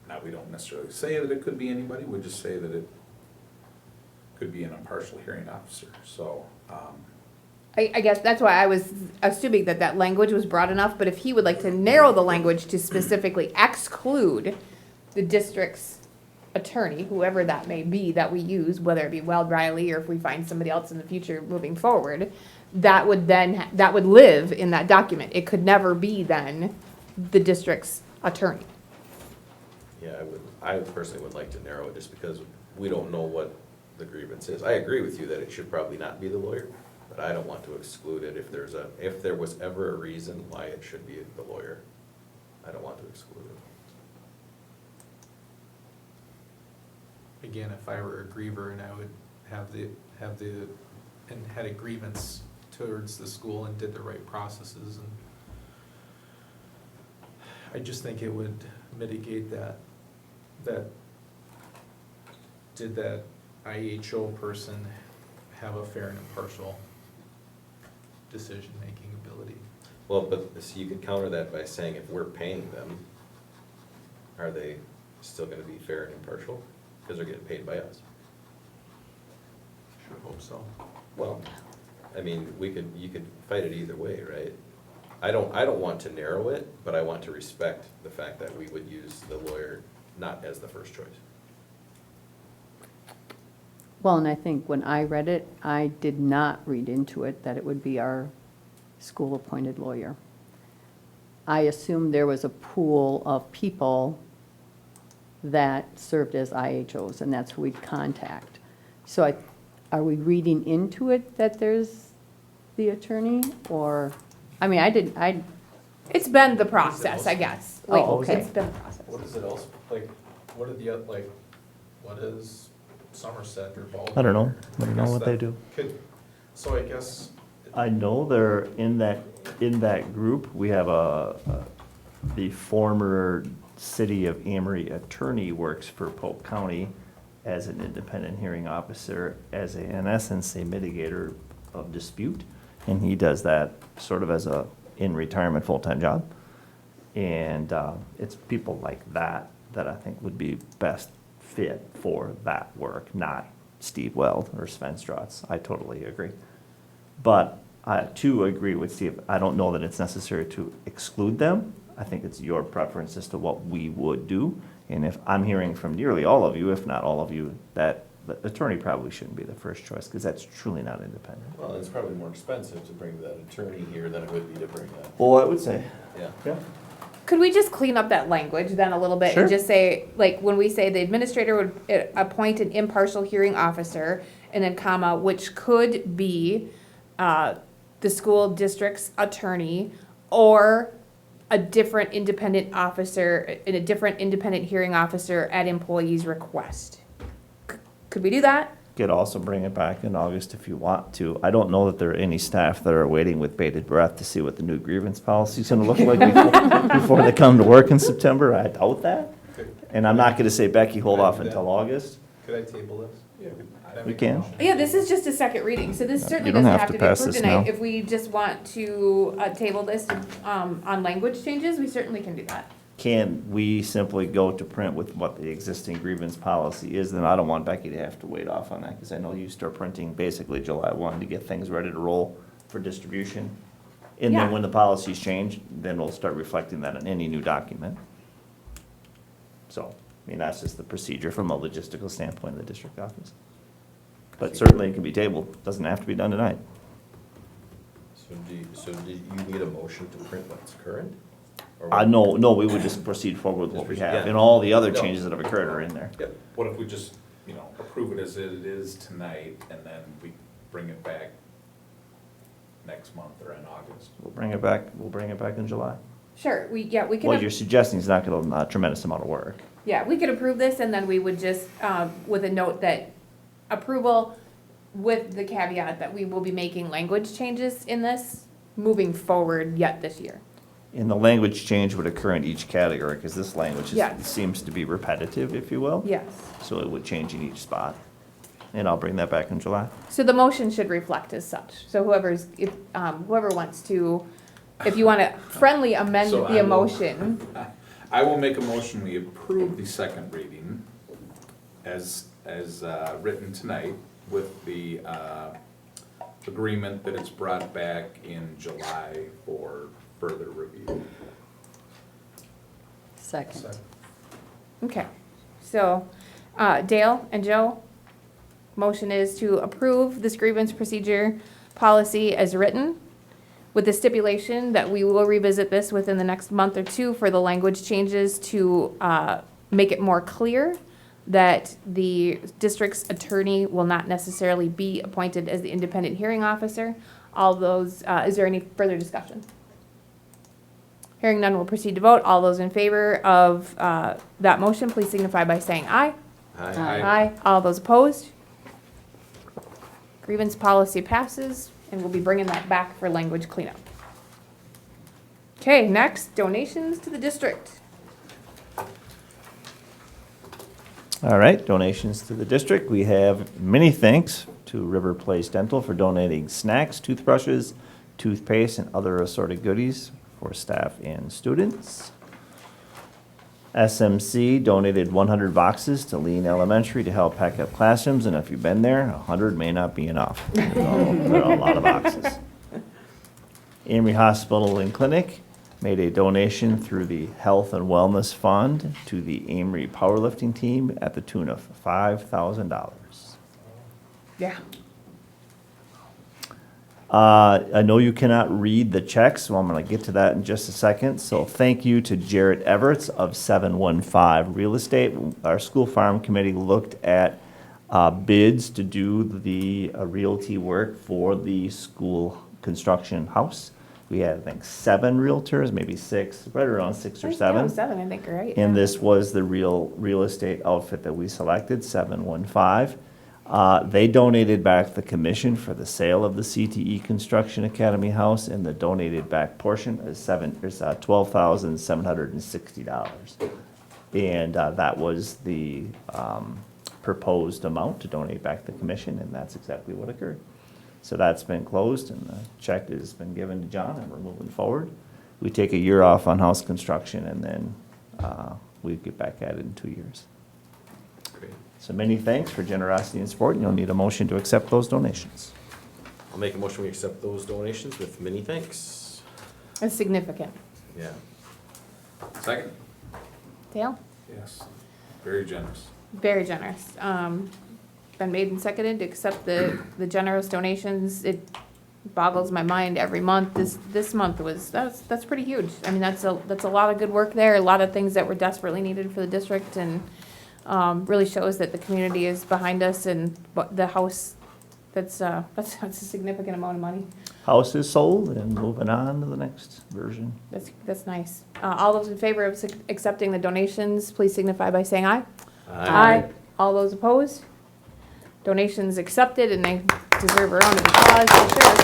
Now, we don't necessarily say that it could be anybody, we just say that it could be an impartial hearing officer, so, I guess that's why I was assuming that that language was broad enough, but if he would like to narrow the language to specifically exclude the district's attorney, whoever that may be that we use, whether it be Weld Riley or if we find somebody else in the future moving forward, that would then, that would live in that document. It could never be then the district's attorney. Yeah, I personally would like to narrow it just because we don't know what the grievance is. I agree with you that it should probably not be the lawyer, but I don't want to exclude it if there was ever a reason why it should be the lawyer. I don't want to exclude it. Again, if I were a griever and I would and had a grievance towards the school and did the right processes, and I just think it would mitigate that did that IHO person have a fair and impartial decision-making ability? Well, but so you could counter that by saying if we're paying them, are they still gonna be fair and impartial? Because they're getting paid by us. Sure hope so. Well, I mean, you could fight it either way, right? I don't want to narrow it, but I want to respect the fact that we would use the lawyer not as the first choice. Well, and I think when I read it, I did not read into it that it would be our school-appointed lawyer. I assumed there was a pool of people that served as IHOs, and that's who we'd contact. So are we reading into it that there's the attorney, or, I mean, It's been the process, I guess. Like, Oh, okay. It's been the process. What is it else, like, what are the, what is Somerset or Baldwin? I don't know. I don't know guess what they that do. So I guess, I know they're in that group, we have the former city of Amory attorney works for Polk County as an independent hearing officer, as in essence, a mitigator of dispute. And he does that sort of as in retirement full-time job. And it's people like that I think would be best fit for that work, not Steve Weld or Sven Strotz. I totally agree. But I too agree with Steve. I don't know that it's necessary to exclude them. I think it's your preference as to what we would do. And if I'm hearing from nearly all of you, if not all of you, that the attorney probably shouldn't be the first choice because that's truly not independent. Well, it's probably more expensive to bring that attorney here than it would be to bring that. Well, I would say. Yeah. Could we just clean up that language then a little bit Sure. and just say, like, when we say the administrator would appoint an impartial hearing officer, and then comma, which could be the school district's attorney or a different independent officer, in a different independent hearing officer at employee's request. Could we do that? Could also bring it back in August if you want to. I don't know that there are any staff that are waiting with bated breath to see what the new grievance policy is gonna look like before they come to work in September. I doubt that. And I'm not gonna say, Becky, hold off until August. could I table this? Yeah. We can. Yeah, this is just a second reading, so this certainly You don't doesn't have have to to be pass approved this tonight. now. If we just want to table this on language changes, we certainly can do that. Can we simply go to print with what the existing grievance policy is? Then I don't want Becky to have to wait off on that, because I know you start printing basically July 1 to get things ready to roll for distribution. And Yeah. then when the policies change, then we'll start reflecting that on any new document. So, I mean, that's just the procedure from a logistical standpoint in the district office. But certainly it can be tabled, doesn't have to be done tonight. So do you need a motion to print what's current? Or what? No, we would just proceed forward with what we have, Yeah. and all the other No. changes that have occurred are in there. Yep. What if we just, you know, approve it as it is tonight, and then we bring it back next month or in August? We'll bring it back in July. Sure, we What can, you're suggesting is not gonna a tremendous amount of work. yeah, we could approve this and then we would just, with a note that approval with the caveat that we will be making language changes in this moving forward yet this year. And the language change would occur in each category, because this language Yes. seems to be repetitive, if you will. Yes. So it would change in each spot. And I'll bring that back in July. So the motion should reflect as such. So whoever wants to, if you want to friendly amend So the I will- motion. I will make a motion, we approve the second reading as written tonight with the agreement that it's brought back in July for further review. Second. Okay, so Dale and Joe, motion is to approve this grievance procedure policy as written, with the stipulation that we will revisit this within the next month or two for the language changes to make it more clear that the district's attorney will not necessarily be appointed as the independent hearing officer. All those, is there any further discussion? Hearing none, we'll proceed to vote. All those in favor of that motion, please signify by saying aye. Aye. All those opposed? Grievance policy passes, and we'll be bringing that back for language cleanup. Okay, next, donations to the district. All right, donations to the district. We have many thanks to River Place Dental for donating snacks, toothbrushes, toothpaste, and other assorted goodies for staff and students. SMC donated 100 boxes to Lean Elementary to help pack up classrooms, and if you've been there, 100 may not be enough. There are a lot of boxes. Amory Hospital and Clinic made a donation through the Health and Wellness Fund to the Amory powerlifting team at the tune of $5,000. Yeah. I know you cannot read the checks, so I'm going to get to that in just a second. So thank you to Jarrett Everts of 715 Real Estate. Our school farm committee looked at bids to do the realty work for the school construction house. We had, I think, 7 realtors, maybe 6, right around 6 or 7. 7, I think, right? And yeah. this was the real estate outfit that we selected, 715. They donated back the commission for the sale of the CTE Construction Academy house, and the donated back portion is $12,760. And that was the proposed amount to donate back the commission, and that's exactly what occurred. So that's been closed, and the check has been given to John, and we're moving forward. We take a year off on house construction, and then we get back at it in 2 years. Great. So many thanks for generosity and support, and you'll need a motion to accept those donations. I'll make a motion, we accept those donations with many thanks. That's significant. Yeah. Second? Dale? Yes. Very generous. Very generous. Been made and seconded to accept the generous donations. It boggles my mind every month. This month that's pretty huge. I mean, that's a lot of good work there, a lot of things that were desperately needed for the district, and really shows that the community is behind us, and the house, that's a significant amount of money. House is sold, and moving on to the next version. That's nice. All those in favor of accepting the donations, please signify by saying aye. Aye. All those opposed? Donations accepted, and they deserve a round of applause for sure.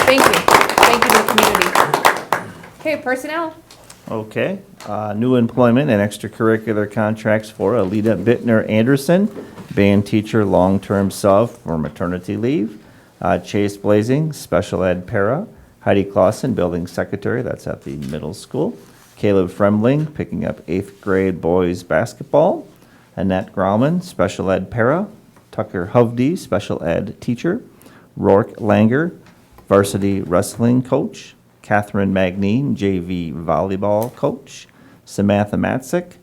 Thank you. Thank you to the community. Okay, personnel. Okay, new employment and extracurricular contracts for Alita Bittner Anderson, band teacher, long-term sub for maternity leave. Chase Blazing, special ed para. Heidi Clausen, building secretary, that's at the middle school. Caleb Fremling, picking up 8th grade boys basketball. Annette Grauman, special ed para. Tucker Hovde, special ed teacher. Rourke Langer, varsity wrestling coach. Catherine Magnine, JV volleyball coach. Samantha Matzik,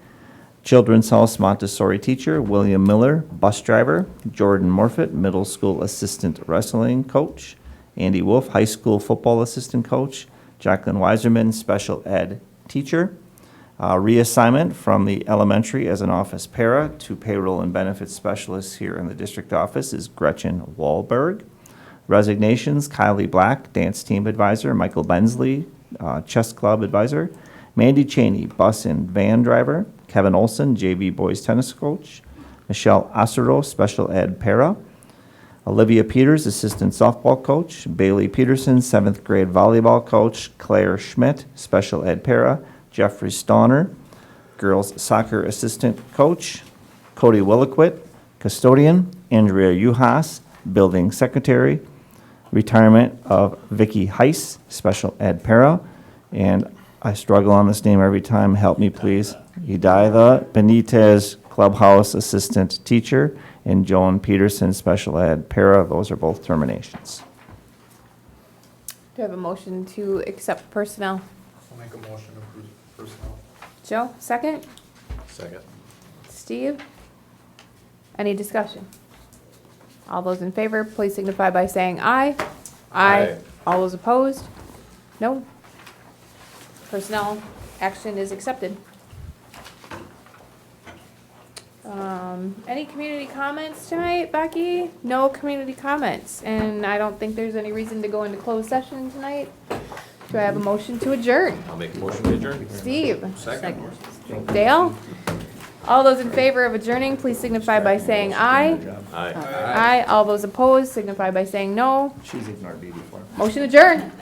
Children's House Montessori teacher. William Miller, bus driver. Jordan Morfitt, middle school assistant wrestling coach. Andy Wolf, high school football assistant coach. Jacqueline Weiserman, special ed teacher. Reassignment from the elementary as an office para to payroll and benefits specialist here in the district office is Gretchen Wahlberg. Resignations, Kylie Black, dance team advisor. Michael Bensley, chess club advisor. Mandy Cheney, bus and van driver. Kevin Olson, JV boys tennis coach. Michelle Acero, special ed para. Olivia Peters, assistant softball coach. Bailey Peterson, 7th grade volleyball coach. Claire Schmidt, special ed para. Jeffrey Stauner, girls soccer assistant coach. Cody Williquit, custodian. Andrea Uhas, building secretary. Retirement of Vicky Heiss, special ed para. And I struggle on this name every time, help me please. Hidayah Benitez, clubhouse assistant teacher, and Joan Peterson, special ed para. Those are both terminations. Do I have a motion to accept personnel? I'll make a motion to approve personnel. Joe, second? Second. Steve? Any discussion? All those in favor, please signify by saying aye. Aye. All those opposed? No. Personnel action is accepted. Any community comments tonight, Becky? No community comments, and I don't think there's any reason to go into closed session tonight. Do I have a motion to adjourn? I'll make a motion to adjourn. Steve? Second. Dale? All those in favor of adjourning, please signify by saying aye. Aye. Aye. All those opposed signify by saying no. She's ignored me before. Motion adjourned.